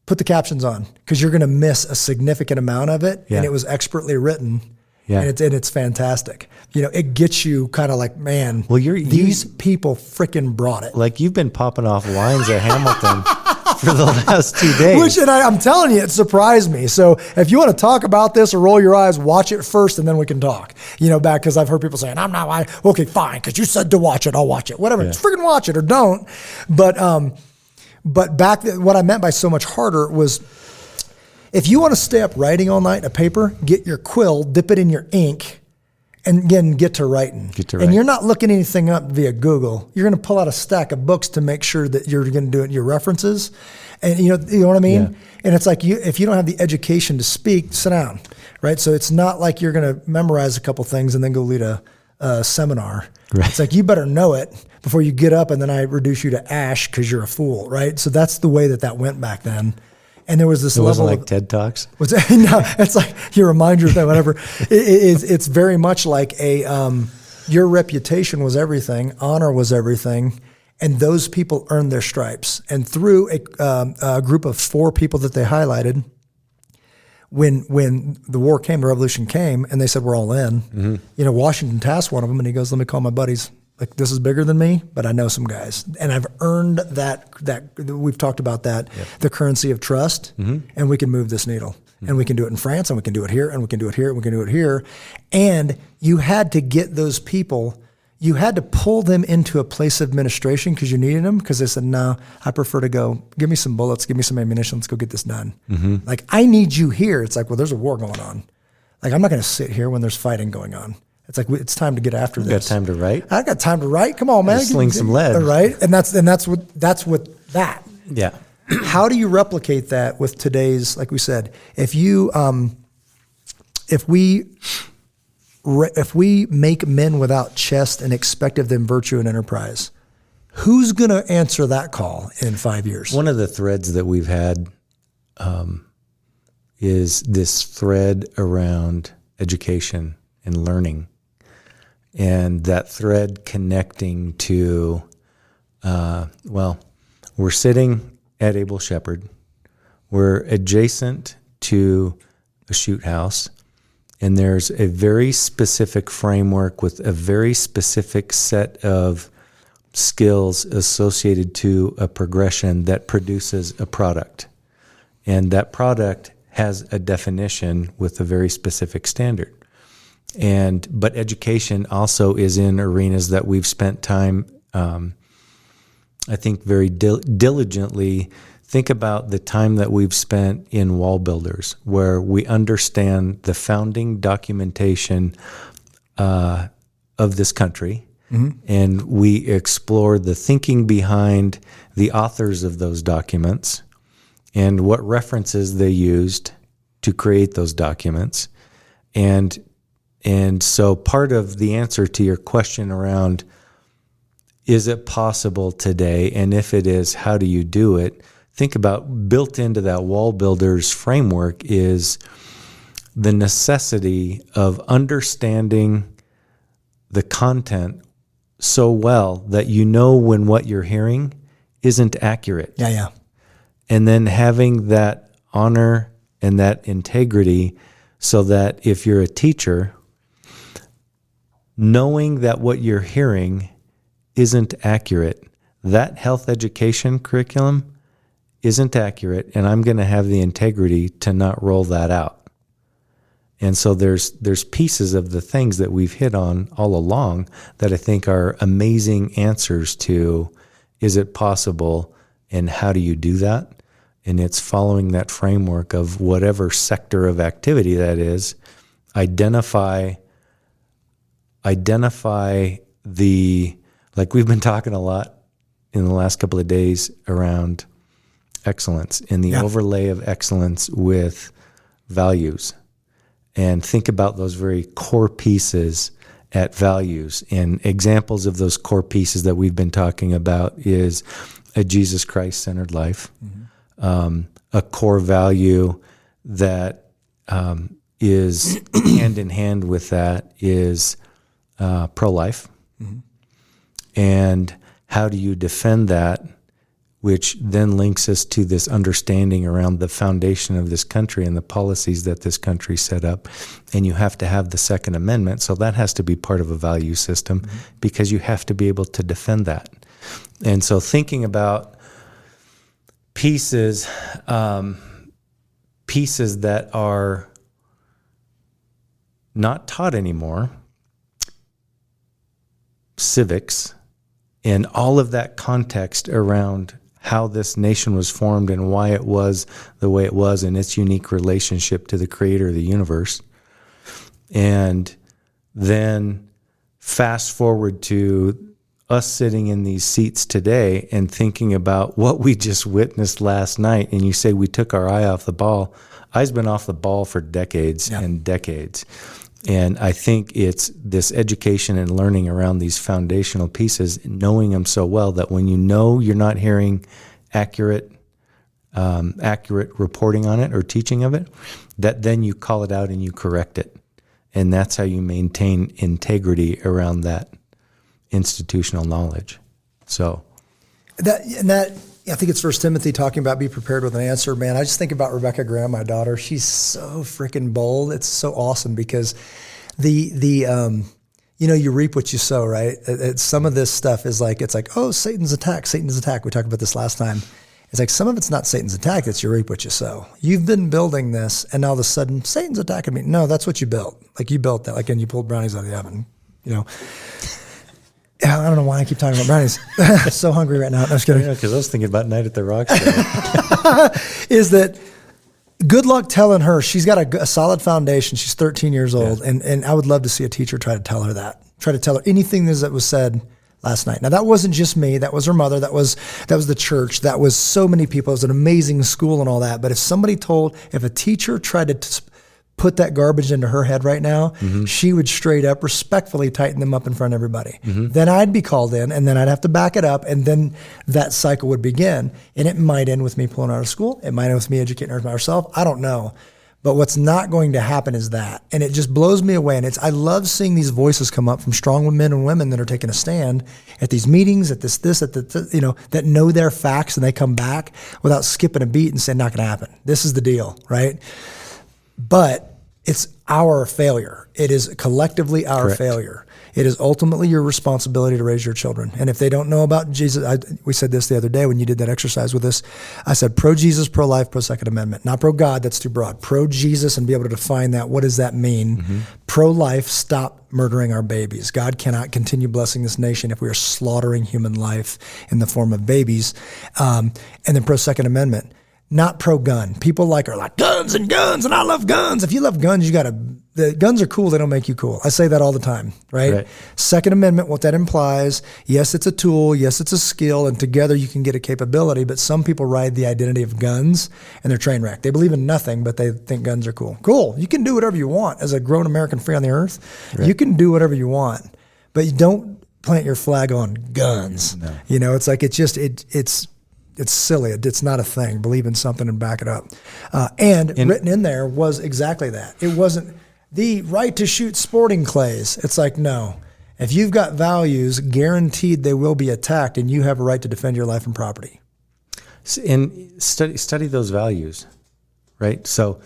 B: Put the captions on because you're going to miss a significant amount of it.
C: Yeah.
B: And it was expertly written.
C: Yeah.
B: And it's fantastic. It gets you kind of like, man,
C: well,
B: these people freaking brought it.
C: Like you've been popping off lines at Hamilton for the last 2 days.
B: I'm telling you, it surprised me. So if you want to talk about this or roll your eyes, watch it first and then we can talk. Back because I've heard people saying, I'm not, okay, fine, because you said to watch it, I'll watch it. Whatever, just freaking watch it or don't. But back what I meant by so much harder was, if you want to stay up writing all night in a paper, get your quill, dip it in your ink, and again, get to writing.
C: Get to
B: And
C: writing.
B: you're not looking anything up via Google. You're going to pull out a stack of books to make sure that you're going to do it in your references. And you know what I mean?
C: Yeah.
B: And it's like if you don't have the education to speak, sit down, right? So it's not like you're going to memorize a couple things and then go lead a seminar.
C: Right.
B: It's like you better know it before you get up and then I reduce you to ash because you're a fool, right? So that's the way that went back then. And there was this
C: It
B: level
C: wasn't like
B: of
C: TED Talks.
B: no, it's like you remind yourself, whatever. It's very much like your reputation was everything, honor was everything, and those people earned their stripes. And through a group of 4 people that they highlighted, when the war came, the revolution came, and they said we're all in. Washington tasked one of them, and he goes, "Let me call my buddies. Like, this is bigger than me, but I know some guys, and I've earned that we've talked about that, the currency of trust, and we can move this needle, and we can do it in France, and we can do it here, and we can do it here, and we can do it here." And you had to get those people, you had to pull them into a place of administration because you needed them, because they said, "No, I prefer to go, give me some bullets, give me some ammunition, let's go get this done." Like, I need you here. It's like, well, there's a war going on. Like, I'm not going to sit here when there's fighting going on. It's like, it's time to get after this.
C: You got time to write?
B: I got time to write. Come on, man.
C: Sling some lead.
B: Right? And that's what that.
C: Yeah.
B: How do you replicate that with today's, like we said, if we make men without chest and expect of them virtue and enterprise, who's going to answer that call in 5 years?
C: One of the threads that we've had is this thread around education and learning. And that thread connecting to, we're sitting at Abel Shepherd. We're adjacent to a shoot house. And there's a very specific framework with a very specific set of skills associated to a progression that produces a product. And that product has a definition with a very specific standard. But education also is in arenas that we've spent time, I think, very diligently. Think about the time that we've spent in Wall Builders, where we understand the founding documentation of this country, and we explore the thinking behind the authors of those documents and what references they used to create those documents. And so part of the answer to your question around, is it possible today? And if it is, how do you do it? Think about, built into that Wall Builders framework is the necessity of understanding the content so well that you know when what you're hearing isn't accurate.
B: Yeah.
C: And then having that honor and that integrity so that if you're a teacher, knowing that what you're hearing isn't accurate, that health education curriculum isn't accurate, and I'm going to have the integrity to not roll that out. And so there's pieces of the things that we've hit on all along that I think are amazing answers to, is it possible and how do you do that? And it's following that framework of whatever sector of activity that is, identify like we've been talking a lot in the last couple of days around excellence and the overlay of excellence with values. And think about those very core pieces at values. And examples of those core pieces that we've been talking about is a Jesus Christ-centered life, a core value that is hand in hand with that is pro-life. And how do you defend that, which then links us to this understanding around the foundation of this country and the policies that this country set up. And you have to have the Second Amendment, so that has to be part of a value system because you have to be able to defend that. And so thinking about pieces that are not taught anymore, civics, and all of that context around how this nation was formed and why it was the way it was and its unique relationship to the creator of the universe. And then fast forward to us sitting in these seats today and thinking about what we just witnessed last night, and you say we took our eye off the ball. I've been off the ball for decades and decades. And I think it's this education and learning around these foundational pieces, knowing them so well that when you know you're not hearing accurate reporting on it or teaching of it, that then you call it out and you correct it. And that's how you maintain integrity around that institutional knowledge. So
B: that I think it's First Timothy talking about be prepared with an answer. Man, I just think about Rebecca Graham, my daughter. She's so freaking bold. It's so awesome because you reap what you sow, right? Some of this stuff is like, it's like, oh, Satan's attack. We talked about this last time. It's like some of it's not Satan's attack, it's you reap what you sow. You've been building this, and all of a sudden, Satan's attacking me. No, that's what you built. Like you built that, like, and you pulled brownies out of the oven, I don't know why I keep talking about brownies. I'm so hungry right now. I'm just kidding.
C: Because I was thinking about Night at the Roxbury.
B: Is that good luck telling her she's got a solid foundation. She's 13 years old, and I would love to see a teacher try to tell her that. Try to tell her anything that was said last night. Now, that wasn't just me. That was her mother. That was the church. That was so many people. It was an amazing school and all that. But if a teacher tried to put that garbage into her head right now, she would straight up respectfully tighten them up in front of everybody. Then I'd be called in, and then I'd have to back it up, and then that cycle would begin. And it might end with me pulling her out of school. It might end with me educating her myself. I don't know. But what's not going to happen is that. And it just blows me away. And I love seeing these voices come up from strong men and women that are taking a stand at these meetings, that know their facts, and they come back without skipping a beat and saying, not going to happen. This is the deal, right? But it's our failure. It is collectively our
C: Correct.
B: Failure. It is ultimately your responsibility to raise your children. And if they don't know about Jesus, we said this the other day when you did that exercise with us. I said pro-Jesus, pro-life, pro-Second Amendment. Not pro-God, that's too broad. Pro-Jesus, and be able to define that. What does that mean? Pro-life, stop murdering our babies. God cannot continue blessing this nation if we are slaughtering human life in the form of babies. And then pro-Second Amendment. Not pro-gun. People are like guns, and I love guns. If you love guns, the guns are cool. They don't make you cool. I say that all the time, right? Second Amendment, what that implies, yes, it's a tool. Yes, it's a skill. And together you can get a capability. But some people ride the identity of guns and they're train wrecked. They believe in nothing, but they think guns are cool. Cool. You can do whatever you want as a grown American free on the earth. Right. You can do whatever you want, but you don't plant your flag on guns. No. It's like, it's silly. It's not a thing. Believe in something and back it up. And written in there was exactly that. It wasn't the right to shoot sporting clays. It's like, no. If you've got values, guaranteed they will be attacked, and you have a right to defend your life and property.
C: And study those values, right? So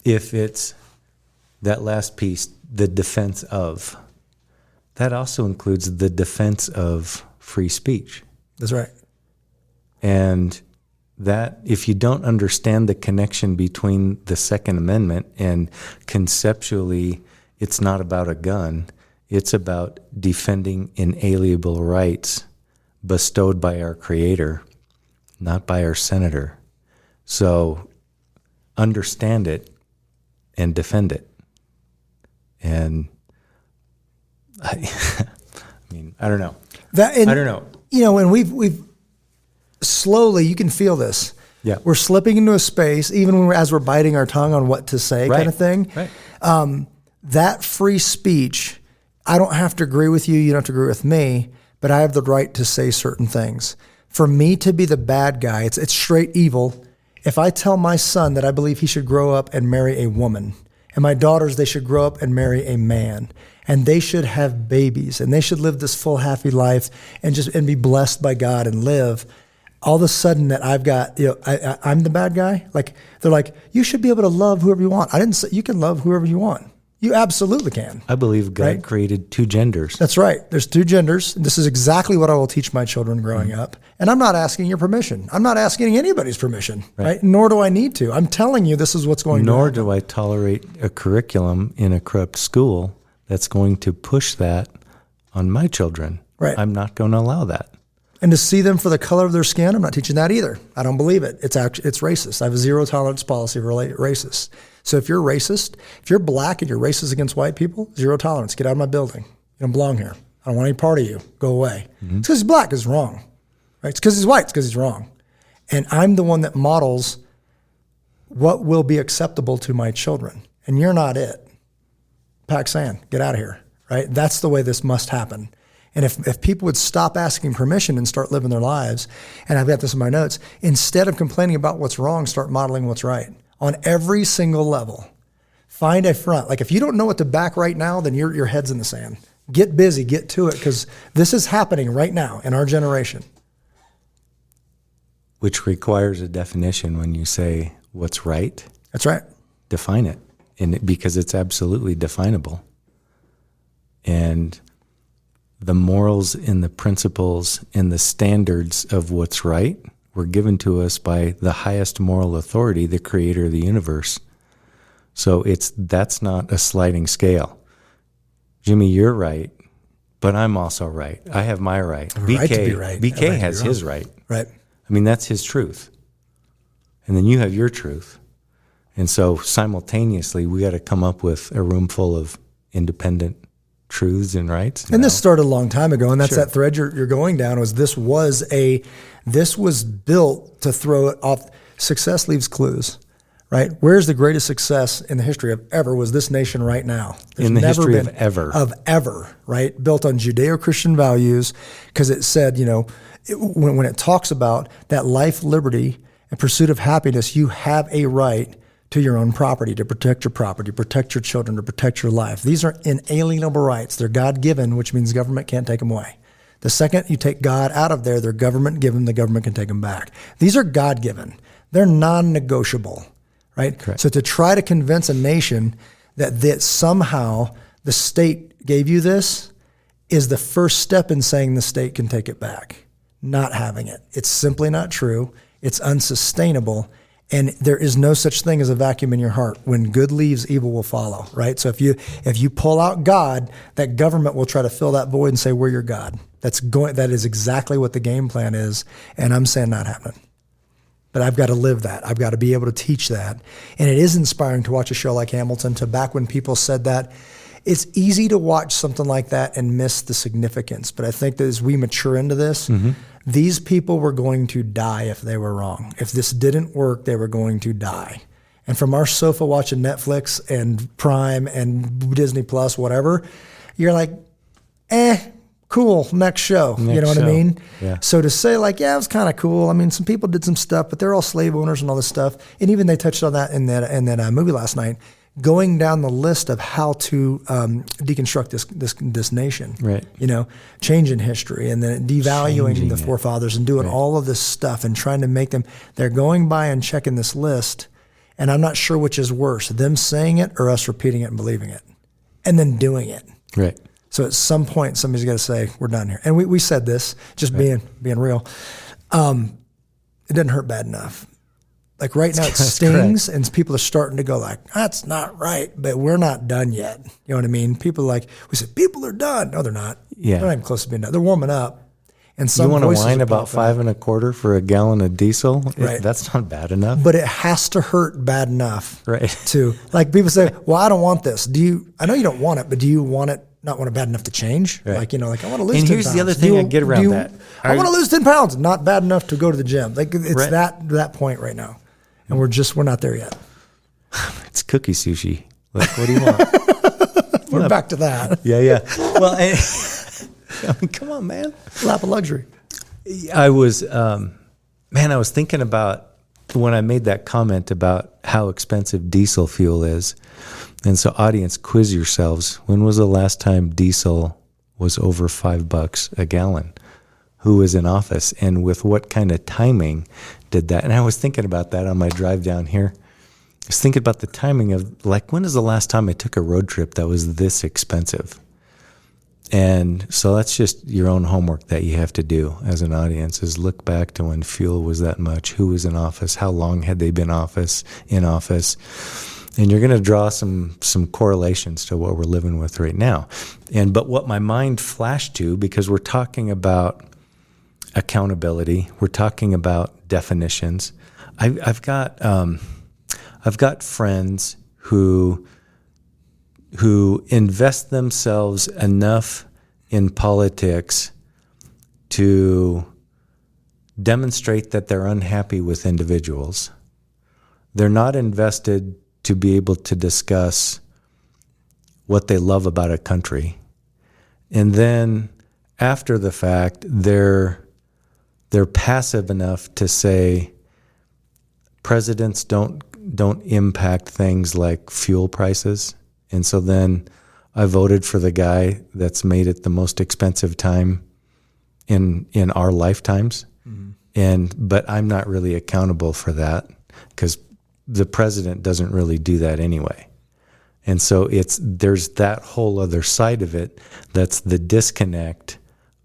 C: if it's that last piece, the defense of, that also includes the defense of free speech.
B: That's right.
C: And that, if you don't understand the connection between the Second Amendment, and conceptually it's not about a gun, it's about defending inalienable rights bestowed by our Creator, not by our senator. So understand it and defend it. And I don't know. I don't know.
B: And we've slowly, you can feel this.
C: Yeah.
B: We're slipping into a space, even as we're biting our tongue on what to say, kind of thing.
C: Right.
B: That free speech, I don't have to agree with you, you don't have to agree with me, but I have the right to say certain things. For me to be the bad guy, it's straight evil. If I tell my son that I believe he should grow up and marry a woman, and my daughters, they should grow up and marry a man, and they should have babies, and they should live this full, happy life and be blessed by God and live, all of a sudden that I've got, I'm the bad guy. Like, they're like, you should be able to love whoever you want. I didn't say you can love whoever you want. You absolutely can.
C: I believe God created two genders.
B: That's right. There's two genders. This is exactly what I will teach my children growing up. And I'm not asking your permission. I'm not asking anybody's permission, right? Nor do I need to. I'm telling you this is what's going on.
C: Nor do I tolerate a curriculum in a corrupt school that's going to push that on my children.
B: Right.
C: I'm not going to allow that.
B: And to see them for the color of their skin, I'm not teaching that either. I don't believe it. It's racist. I have a zero tolerance policy for racists. So if you're racist, if you're black and you're racist against white people, zero tolerance. Get out of my building. You don't belong here. I don't want any part of you. Go away. It's because he's black. It's wrong. Right? It's because he's white. It's because he's wrong. And I'm the one that models what will be acceptable to my children. And you're not it. Pack sand. Get out of here. Right? That's the way this must happen. And if people would stop asking permission and start living their lives, and I've got this in my notes, instead of complaining about what's wrong, start modeling what's right. On every single level. Find a front. Like if you don't know what to back right now, then your head's in the sand. Get busy, get to it, because this is happening right now in our generation.
C: Which requires a definition when you say what's right.
B: That's right.
C: Define it, because it's absolutely definable. And the morals and the principles and the standards of what's right were given to us by the highest moral authority, the creator of the universe. So that's not a sliding scale. Jimmy, you're right, but I'm also right. I have my right.
B: Right to be right.
C: BK has his right.
B: Right.
C: I mean, that's his truth. And then you have your truth. And so simultaneously, we got to come up with a room full of independent truths and rights.
B: And this started a long time ago, and that's that thread you're going down. This was built to throw it off. Success leaves clues, right? Where's the greatest success in the history of ever was this nation right now.
C: In the history of ever.
B: Of ever, right? Built on Judeo-Christian values, because it said, when it talks about that life, liberty, and pursuit of happiness, you have a right to your own property, to protect your property, protect your children, to protect your life. These are inalienable rights. They're God-given, which means government can't take them away. The second you take God out of there, they're government-given, the government can take them back. These are God-given. They're non-negotiable, right?
C: Correct.
B: So to try to convince a nation that somehow the state gave you this is the first step in saying the state can take it back, not having it. It's simply not true. It's unsustainable. And there is no such thing as a vacuum in your heart. When good leaves, evil will follow, right? So if you pull out God, that government will try to fill that void and say, we're your God. That is exactly what the game plan is. And I'm saying not happening. But I've got to live that. I've got to be able to teach that. And it is inspiring to watch a show like Hamilton. To back when people said that, it's easy to watch something like that and miss the significance. But I think that as we mature into this, these people were going to die if they were wrong. If this didn't work, they were going to die. And from our sofa watching Netflix and Prime and Disney Plus, whatever, you're like, cool, next show. You know what I mean?
C: Yeah.
B: So to say like, yeah, it was kind of cool. I mean, some people did some stuff, but they're all slave owners and all this stuff. And even they touched on that in that movie last night, going down the list of how to deconstruct this nation.
C: Right.
B: Changing history and then devaluing the forefathers and doing all of this stuff and trying to make them. They're going by and checking this list, and I'm not sure which is worse, them saying it or us repeating it and believing it, and then doing it.
C: Right.
B: So at some point, somebody's got to say, we're done here. And we said this, just being real. It didn't hurt bad enough. Like right now it stings and people are starting to go like, that's not right, but we're not done yet. You know what I mean? People we said, people are done. No, they're not.
C: Yeah.
B: They're not even close to being done. They're warming up. And some
C: you want to
B: voices
C: whine
B: are
C: about
B: popping.
C: $5.25 for a gallon of diesel?
B: Right.
C: That's not bad enough.
B: But it has to hurt bad enough.
C: Right.
B: To, like people say, well, I don't want this. I know you don't want it, but do you want it? Not want it bad enough to change?
C: Right.
B: Like, I want to lose 10 pounds.
C: And here's the other thing I get around that.
B: I want to lose 10 pounds. Not bad enough to go to the gym. Like it's
C: Right.
B: that point right now. And we're not there yet.
C: It's cookie sushi. Like, what do you want?
B: We're back to that.
C: Yeah. Well, I mean, come on, man.
B: Lap of luxury.
C: I was thinking about when I made that comment about how expensive diesel fuel is. And so audience, quiz yourselves. When was the last time diesel was over $5 a gallon? Who was in office and with what kind of timing did that? And I was thinking about that on my drive down here. I was thinking about the timing of like, when is the last time I took a road trip that was this expensive? And so that's just your own homework that you have to do as an audience is look back to when fuel was that much, who was in office, how long had they been in office. And you're going to draw some correlations to what we're living with right now. But what my mind flashed to, because we're talking about accountability. We're talking about definitions. I've got friends who invest themselves enough in politics to demonstrate that they're unhappy with individuals. They're not invested to be able to discuss what they love about a country. And then after the fact, they're passive enough to say presidents don't impact things like fuel prices. And so then I voted for the guy that's made it the most expensive time in our lifetimes. But I'm not really accountable for that because the president doesn't really do that anyway. And so there's that whole other side of it that's the disconnect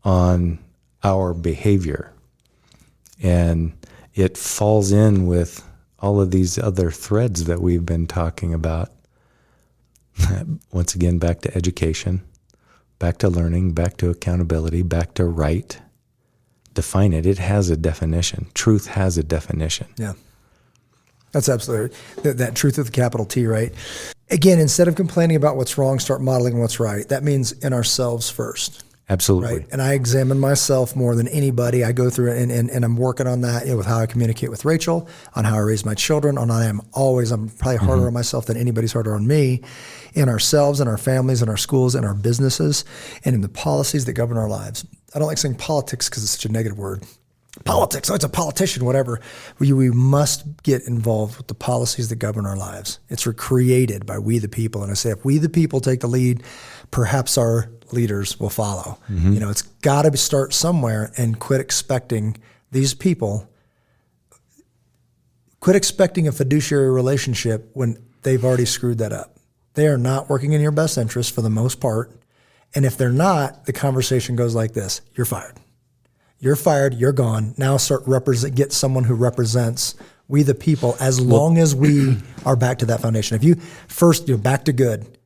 C: on our behavior. And it falls in with all of these other threads that we've been talking about. Once again, back to education, back to learning, back to accountability, back to right. Define it. It has a definition. Truth has a definition.
B: Yeah. That's absolutely that truth with a capital T, right? Again, instead of complaining about what's wrong, start modeling what's right. That means in ourselves first.
C: Absolutely.
B: Right. And I examine myself more than anybody. I go through it and I'm working on that, with how I communicate with Rachel, on how I raise my children, I'm probably harder on myself than anybody's harder on me, in ourselves, in our families, in our schools, in our businesses, and in the policies that govern our lives. I don't like saying politics because it's such a negative word. Politics, it's a politician, whatever. We must get involved with the policies that govern our lives. It's created by we the people. And I say, if we the people take the lead, perhaps our leaders will follow. It's got to start somewhere, and quit expecting these people, quit expecting a fiduciary relationship when they've already screwed that up. They are not working in your best interest for the most part. And if they're not, the conversation goes like this: you're fired. You're fired, you're gone. Now get someone who represents we the people, as long as we are back to that foundation. If you first, back to good,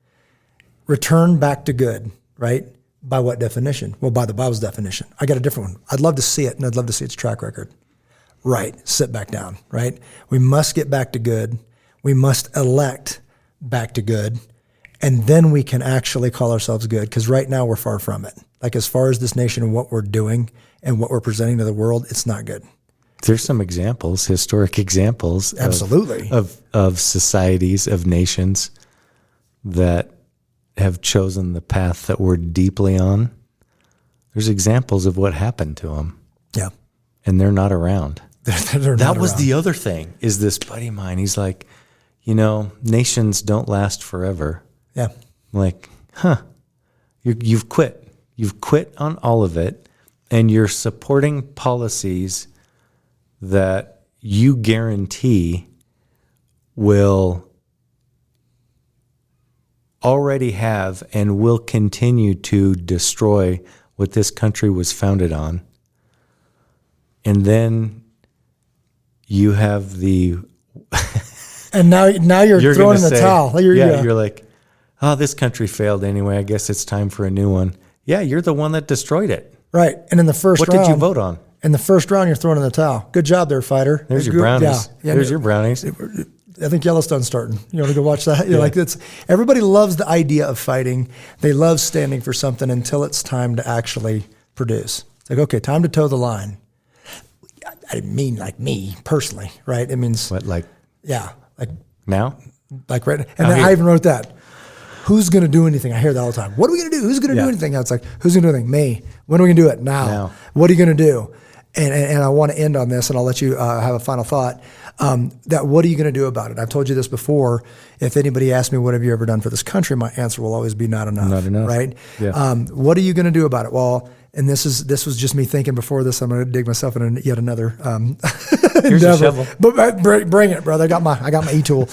B: return back to good, right? By what definition? Well, by the Bible's definition. I got a different one. I'd love to see it, and I'd love to see its track record. Right, sit back down, right? We must get back to good. We must elect back to good. And then we can actually call ourselves good, because right now we're far from it. Like, as far as this nation and what we're doing and what we're presenting to the world, it's not good.
C: There's some examples, historic examples.
B: Absolutely.
C: Of societies, of nations that have chosen the path that we're deeply on. There's examples of what happened to them.
B: Yeah.
C: And they're not around.
B: That
C: was the other thing, is this buddy of mine. He's like, nations don't last forever.
B: Yeah.
C: I'm like, you've quit. You've quit on all of it, and you're supporting policies that you guarantee will already have and will continue to destroy what this country was founded on. And then you have the...
B: And now you're throwing in the towel.
C: You're like, oh, this country failed anyway. I guess it's time for a new one. Yeah, you're the one that destroyed it.
B: Right. And in the first round...
C: What did you vote on?
B: In the first round, you're throwing in the towel. Good job there, fighter.
C: There's your brownies.
B: Yeah.
C: There's your brownies.
B: I think Yellowstone's starting. You want to go watch that? Everybody loves the idea of fighting. They love standing for something until it's time to actually produce. It's like, okay, time to toe the line. I didn't mean like me personally, right? It means...
C: What, like...
B: Yeah. Like...
C: Now?
B: Like right now. And then I even wrote that. Who's going to do anything? I hear that all the time. What are we going to do? Who's going to do anything? Now it's like, who's going to do anything? Me. When are we going to do it? Now. What are you going to do? And I want to end on this, and I'll let you have a final thought. That what are you going to do about it? I've told you this before. If anybody asks me, what have you ever done for this country? My answer will always be not enough.
C: Not enough.
B: Right?
C: Yeah.
B: What are you going to do about it? Well, and this was just me thinking before this. I'm going to dig myself in yet another
C: Here's
B: endeavor.
C: a shovel.
B: But bring it, brother. I got my e-tool.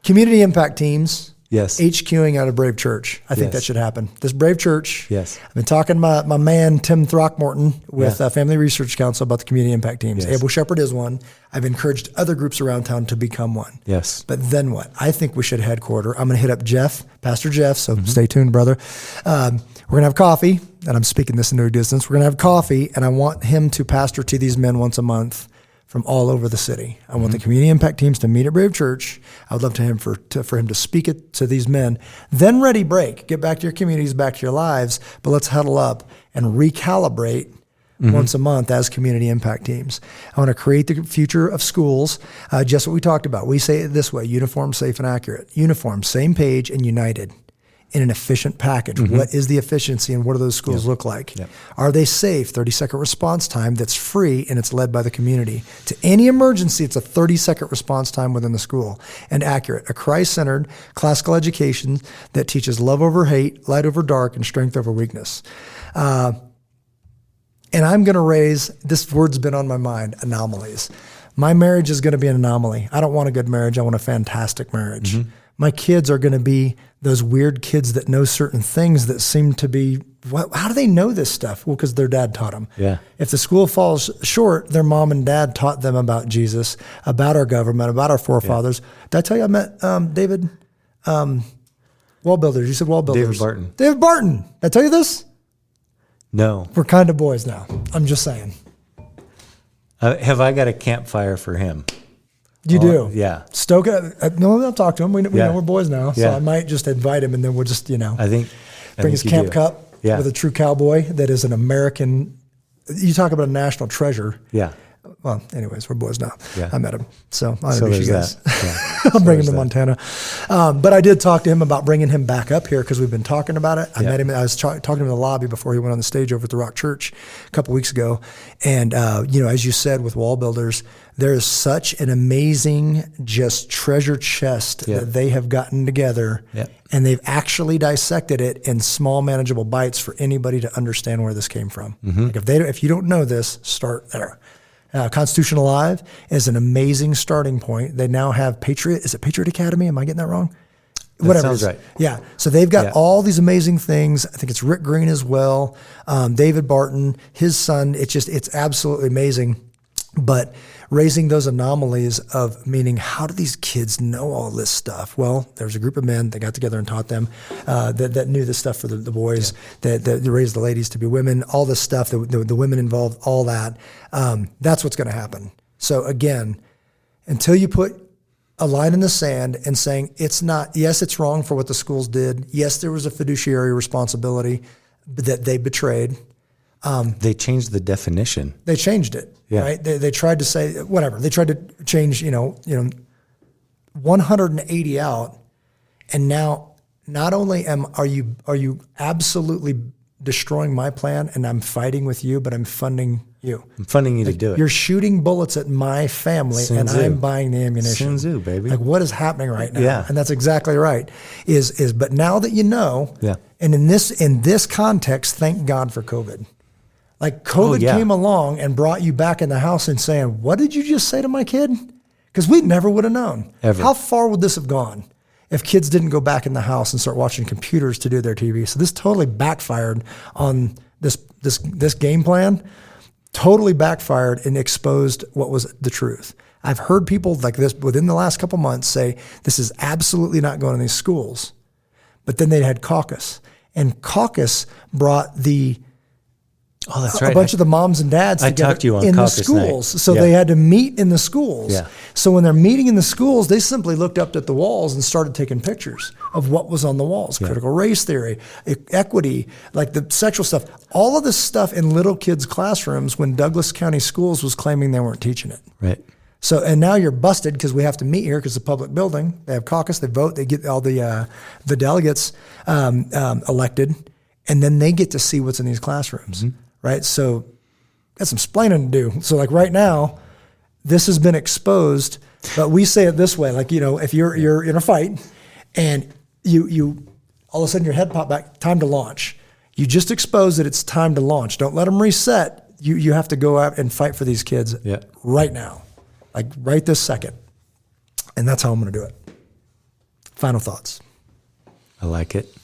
B: Community impact teams
C: Yes.
B: HQing out of Brave Church. I think
C: Yes.
B: that should happen. This Brave Church.
C: Yes.
B: I've been talking to my man, Tim Throckmorton, with Family Research Council about the community impact teams.
C: Yes.
B: Able Shepherd is one. I've encouraged other groups around town to become one.
C: Yes.
B: But then what? I think we should headquarter. I'm going to hit up Jeff, Pastor Jeff, so stay tuned, brother. We're going to have coffee, and I'm speaking this into existence. We're going to have coffee, and I want him to pastor to these men once a month from all over the city. I want the community impact teams to meet at Brave Church. I would love for him to speak it to these men. Then ready break. Get back to your communities, back to your lives, but let's huddle up and recalibrate once a month as community impact teams. I want to create the future of schools, just what we talked about. We say it this way: uniform, safe, and accurate. Uniform, same page, and united in an efficient package. What is the efficiency and what do those schools look like? Are they safe? 30-second response time that's free and it's led by the community. To any emergency, it's a 30-second response time within the school. And accurate, a Christ-centered classical education that teaches love over hate, light over dark, and strength over weakness. And I'm going to raise, this word's been on my mind, anomalies. My marriage is going to be an anomaly. I don't want a good marriage. I want a fantastic marriage. My kids are going to be those weird kids that know certain things that seem to be, how do they know this stuff? Well, because their dad taught them.
C: Yeah.
B: If the school falls short, their mom and dad taught them about Jesus, about our government, about our forefathers. Did I tell you I met David, wall builders? You said wall builders.
C: David Barton.
B: David Barton. Did I tell you this?
C: No.
B: We're kind of boys now. I'm just saying.
C: Have I got a campfire for him?
B: You do?
C: Yeah.
B: Stoke it. No, I'll talk to him. We know we're boys now. So
C: Yeah.
B: I might just invite him and then we'll just,
C: I think
B: bring his
C: you
B: camp
C: do.
B: cup
C: Yeah.
B: with a true cowboy that is an American. You talk about a national treasure.
C: Yeah.
B: Well, anyways, we're boys now.
C: Yeah.
B: I met him. So I'll
C: So
B: introduce you
C: there's
B: guys.
C: that. Yeah.
B: I'll bring him to
C: there's
B: Montana. But I did talk to him about bringing him back up here because we've been talking about it. I met him. I was talking to him in the lobby before he went on the stage over at the Rock Church a couple weeks ago. And, as you said, with wall builders, there is such an amazing just treasure chest that they have gotten together.
C: Yep.
B: And they've actually dissected it in small, manageable bites for anybody to understand where this came from. Like if you don't know this, start there. Constitution Alive is an amazing starting point. They now have Patriot. Is it Patriot Academy? Am I getting that wrong? Whatever.
C: Sounds right.
B: Yeah. So they've got all these amazing things. I think it's Rick Green as well. David Barton, his son. It's absolutely amazing. But raising those anomalies of meaning, how do these kids know all this stuff? Well, there's a group of men that got together and taught them that knew this stuff for the boys, that raised the ladies to be women, all this stuff, the women involved, all that. That's what's going to happen. So again, until you put a line in the sand and saying it's not, yes, it's wrong for what the schools did. Yes, there was a fiduciary responsibility that they betrayed.
C: They changed the definition.
B: They changed it, right? They tried to say whatever. They tried to change, 180 out, and now not only are you absolutely destroying my plan, and I'm fighting with you, but I'm funding you.
C: I'm funding you to do it.
B: You're shooting bullets at my family, and I'm buying the ammunition.
C: Sun Tzu, baby.
B: Like what is happening right now?
C: Yeah.
B: And that's exactly right. But now that you know,
C: Yeah.
B: and in this context, thank God for COVID. Like COVID came along and brought you back in the house and saying, what did you just say to my kid? Because we never would have known.
C: Ever.
B: How far would this have gone if kids didn't go back in the house and start watching computers to do their TV? So this totally backfired on this game plan, totally backfired and exposed what was the truth. I've heard people like this within the last couple months say, this is absolutely not going to these schools. But then they had caucus. And caucus brought
C: Oh, that's right.
B: a bunch of the moms and dads
C: I
B: together
C: talked to you on
B: in the
C: caucus
B: schools.
C: night.
B: So they had to meet in the schools.
C: Yeah.
B: So when they're meeting in the schools, they simply looked up at the walls and started taking pictures of what was on the walls. Critical race theory, equity, like the sexual stuff. All of this stuff in little kids' classrooms when Douglas County Schools was claiming they weren't teaching it.
C: Right.
B: So, and now you're busted because we have to meet here because it's a public building. They have caucus, they vote, they get all the delegates elected, and then they get to see what's in these classrooms, right? So, got some splaining to do. So, like right now, this has been exposed, but we say it this way, like if you're in a fight, and you all of a sudden your head pop back, time to launch. You just expose that it's time to launch. Don't let them reset. You have to go out and fight for these kids right now. Like right this second. And that's how I'm going to do it. Final thoughts.
C: I like it.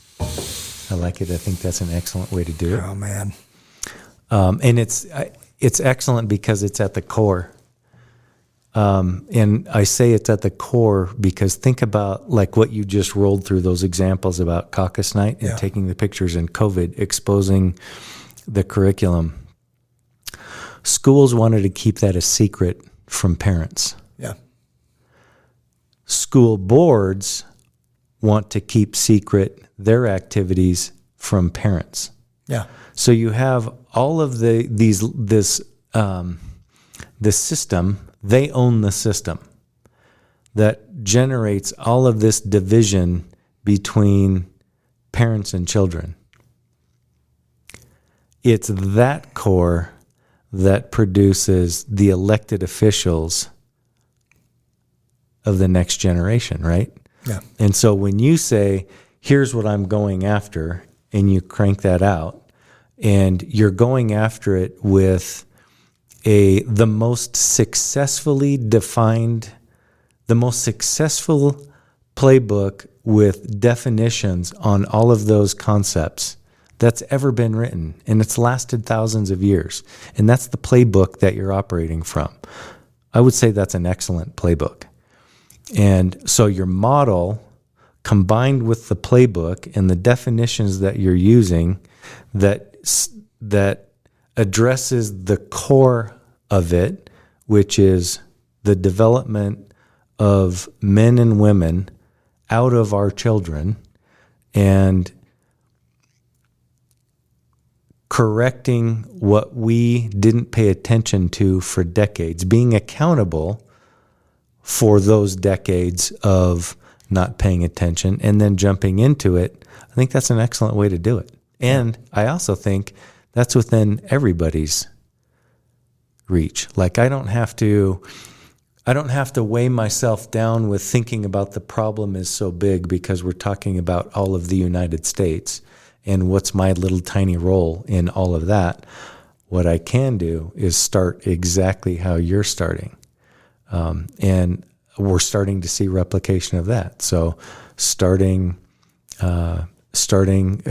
C: I think that's an excellent way to do it.
B: Oh man.
C: And it's excellent because it's at the core. And I say it's at the core because think about like what you just rolled through those examples about caucus night and taking the pictures and COVID, exposing the curriculum. Schools wanted to keep that a secret from parents.
B: Yeah.
C: School boards want to keep secret their activities from parents.
B: Yeah.
C: So you have all of this system. They own the system that generates all of this division between parents and children. It's that core that produces the elected officials of the next generation, right?
B: Yeah.
C: And so when you say, here's what I'm going after, and you crank that out, and you're going after it with the most successful playbook with definitions on all of those concepts that's ever been written, and it's lasted thousands of years. And that's the playbook that you're operating from. I would say that's an excellent playbook. And so your model combined with the playbook and the definitions that you're using that addresses the core of it, which is the development of men and women out of our children and correcting what we didn't pay attention to for decades, being accountable for those decades of not paying attention and then jumping into it. I think that's an excellent way to do it. And I also think that's within everybody's reach. Like I don't have to weigh myself down with thinking about the problem is so big because we're talking about all of the United States and what's my little tiny role in all of that. What I can do is start exactly how you're starting. And we're starting to see replication of that. So starting a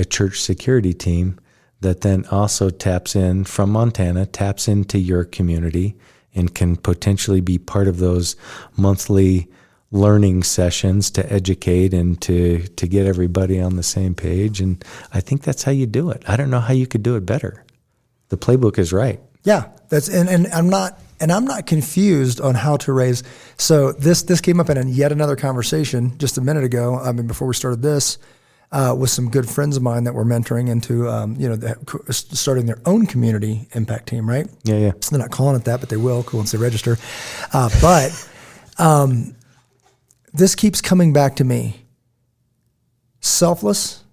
C: church security team that then also taps in from Montana, taps into your community and can potentially be part of those monthly learning sessions to educate and to get everybody on the same page. And I think that's how you do it. I don't know how you could do it better. The playbook is right.
B: Yeah, that's and I'm not confused on how to raise. So this came up in yet another conversation just a minute ago. I mean, before we started this, with some good friends of mine that were mentoring into starting their own community impact team. Right?
C: Yeah.
B: They're not calling it that, but they will once they register. This keeps coming back to me. Selfless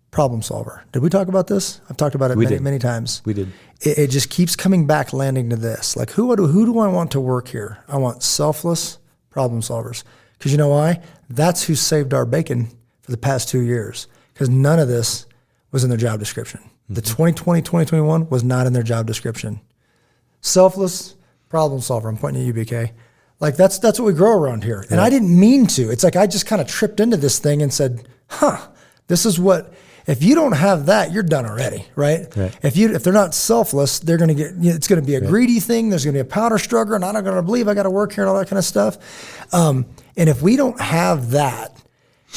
B: problem solver. Did we talk about this? I've talked about it many times.
C: We did.
B: It just keeps coming back, landing to this. Like, who do I want to work here? I want selfless problem solvers. Because you know why? That's who saved our bacon for the past 2 years. Because none of this was in their job description. Mm-hmm. The 2020, 2021 was not in their job description. Selfless problem solver. I'm pointing at you, BK. Like, that's what we grow around here. And I didn't mean to. It's like I just kind of tripped into this thing and said, this is what... If you don't have that, you're done already, right? If they're not selfless, they're going to get. It's going to be a greedy thing. There's going to be a power struggle, and I'm not going to believe I got to work here and all that kind of stuff. And if we don't have that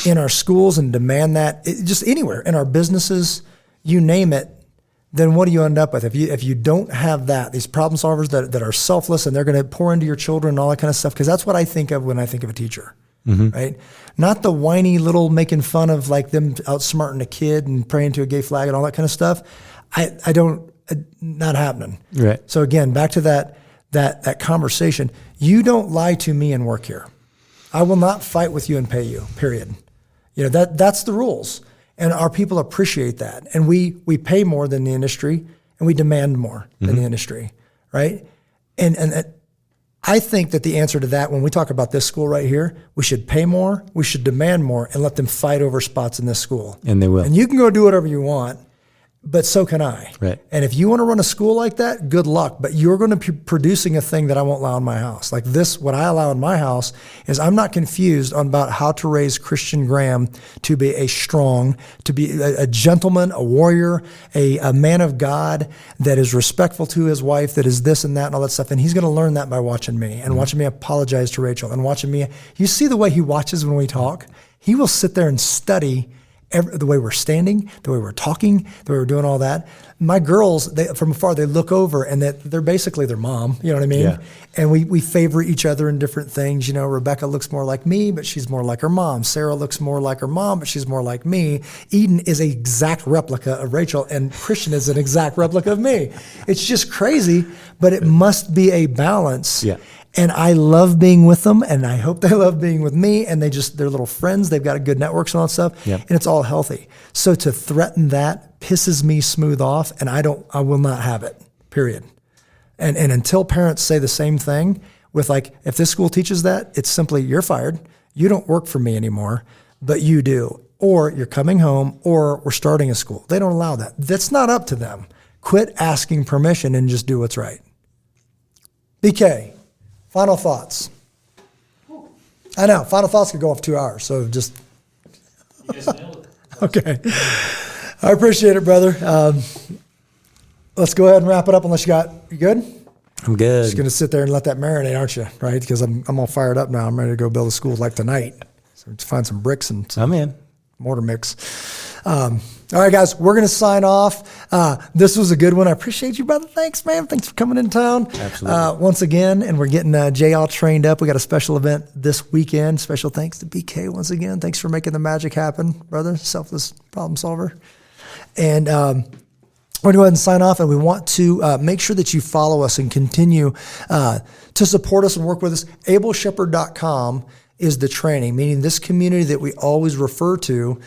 B: in our schools and demand that, just anywhere in our businesses, you name it, then what do you end up with? If you don't have that, these problem solvers that are selfless and they're going to pour into your children and all that kind of stuff, because that's what I think of when I think of a teacher. Mm-hmm. Right? Not the whiny little making fun of like them outsmarting a kid and praying to a gay flag and all that kind of stuff. Not happening.
C: Right.
B: So again, back to that conversation. You don't lie to me and work here. I will not fight with you and pay you, period. You know, that's the rules. And our people appreciate that. And we pay more than the industry and we demand more than the industry. Right. And I think that the answer to that, when we talk about this school right here, we should pay more, we should demand more, and let them fight over spots in this school.
C: And they will.
B: And you can go do whatever you want. but so can I.
C: Right.
B: And if you want to run a school like that, good luck. But you're going to be producing a thing that I won't allow in my house. Like this, what I allow in my house is I'm not confused about how to raise Christian Graham to be to be a gentleman, a warrior, a man of God that is respectful to his wife, that is this and that and all that stuff. And he's going to learn that by watching me and watching me apologize to Rachel and watching me. You see the way he watches when we talk? He will sit there and study the way we're standing, the way we're talking, the way we're doing all that. My girls, from afar, they look over and they're basically their mom. You know what I mean?
C: Yeah.
B: And we favor each other in different things. You know, Rebecca looks more like me, but she's more like her mom. Sarah looks more like her mom, but she's more like me. Eden is an exact replica of Rachel, and Christian is an exact replica of me. It's just crazy, but it must be a balance.
C: Yeah.
B: And I love being with them, and I hope they love being with me, and they're little friends. They've got a good networks and all that stuff,
C: Yep.
B: and it's all healthy. So to threaten that pisses me smooth off, and I will not have it, period. And until parents say the same thing with like, if this school teaches that, it's simply, you're fired. You don't work for me anymore, but you do. Or you're coming home, or we're starting a school. They don't allow that. That's not up to them. Quit asking permission and just do what's right. BK. Final thoughts. I know, final thoughts could go off 2 hours, so just. Okay. I appreciate it, brother. Let's go ahead and wrap it up unless you good?
C: I'm good.
B: Just going to sit there and let that marinate, aren't you? Right? Because I'm all fired up now. I'm ready to go build a school like tonight. So to find some bricks and some
C: I'm in.
B: mortar mix. All right, guys, we're going to sign off. This was a good one. I appreciate you, brother. Thanks, man. Thanks for coming in town.
C: Absolutely.
B: Once again, and we're getting Jay all trained up. We got a special event this weekend. Special thanks to BK once again. Thanks for making the magic happen, brother. Selfless problem solver. And we're going to go ahead and sign off, and we want to make sure that you follow us and continue to support us and work with us. AbelShepherd.com is the training, meaning this community that we always refer to.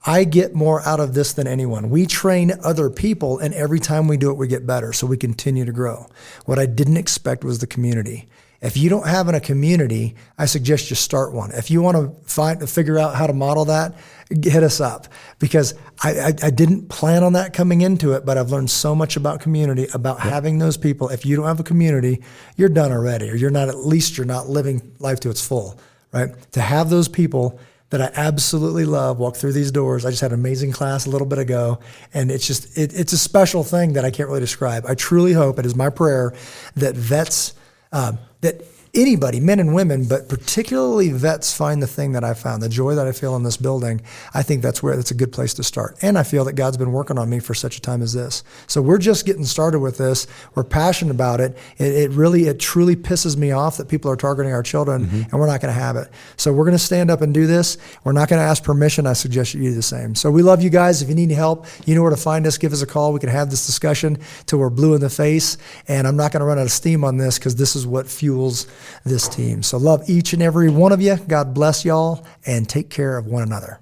B: I get more out of this than anyone. We train other people, and every time we do it, we get better. So we continue to grow. What I didn't expect was the community. If you don't have a community, I suggest you start one. If you want to figure out how to model that, hit us up, because I didn't plan on that coming into it, but I've learned so much about community, about having those people. If you don't have a community, you're done already, or you're not living life to its full, right? To have those people that I absolutely love walk through these doors. I just had an amazing class a little bit ago, and it's just, it's a special thing that I can't really describe. I truly hope, it is my prayer, that vets, that anybody, men and women, but particularly vets, find the thing that I found, the joy that I feel in this building. I think that's a good place to start. And I feel that God's been working on me for such a time as this. So we're just getting started with this. We're passionate about it. It truly pisses me off that people are targeting our children, and we're not going to have it. So we're going to stand up and do this. We're not going to ask permission. I suggest you do the same. So we love you guys. If you need any help, you know where to find us. Give us a call. We can have this discussion till we're blue in the face. And I'm not going to run out of steam on this, because this is what fuels this team. So love each and every one of you. God bless y'all, and take care of one another.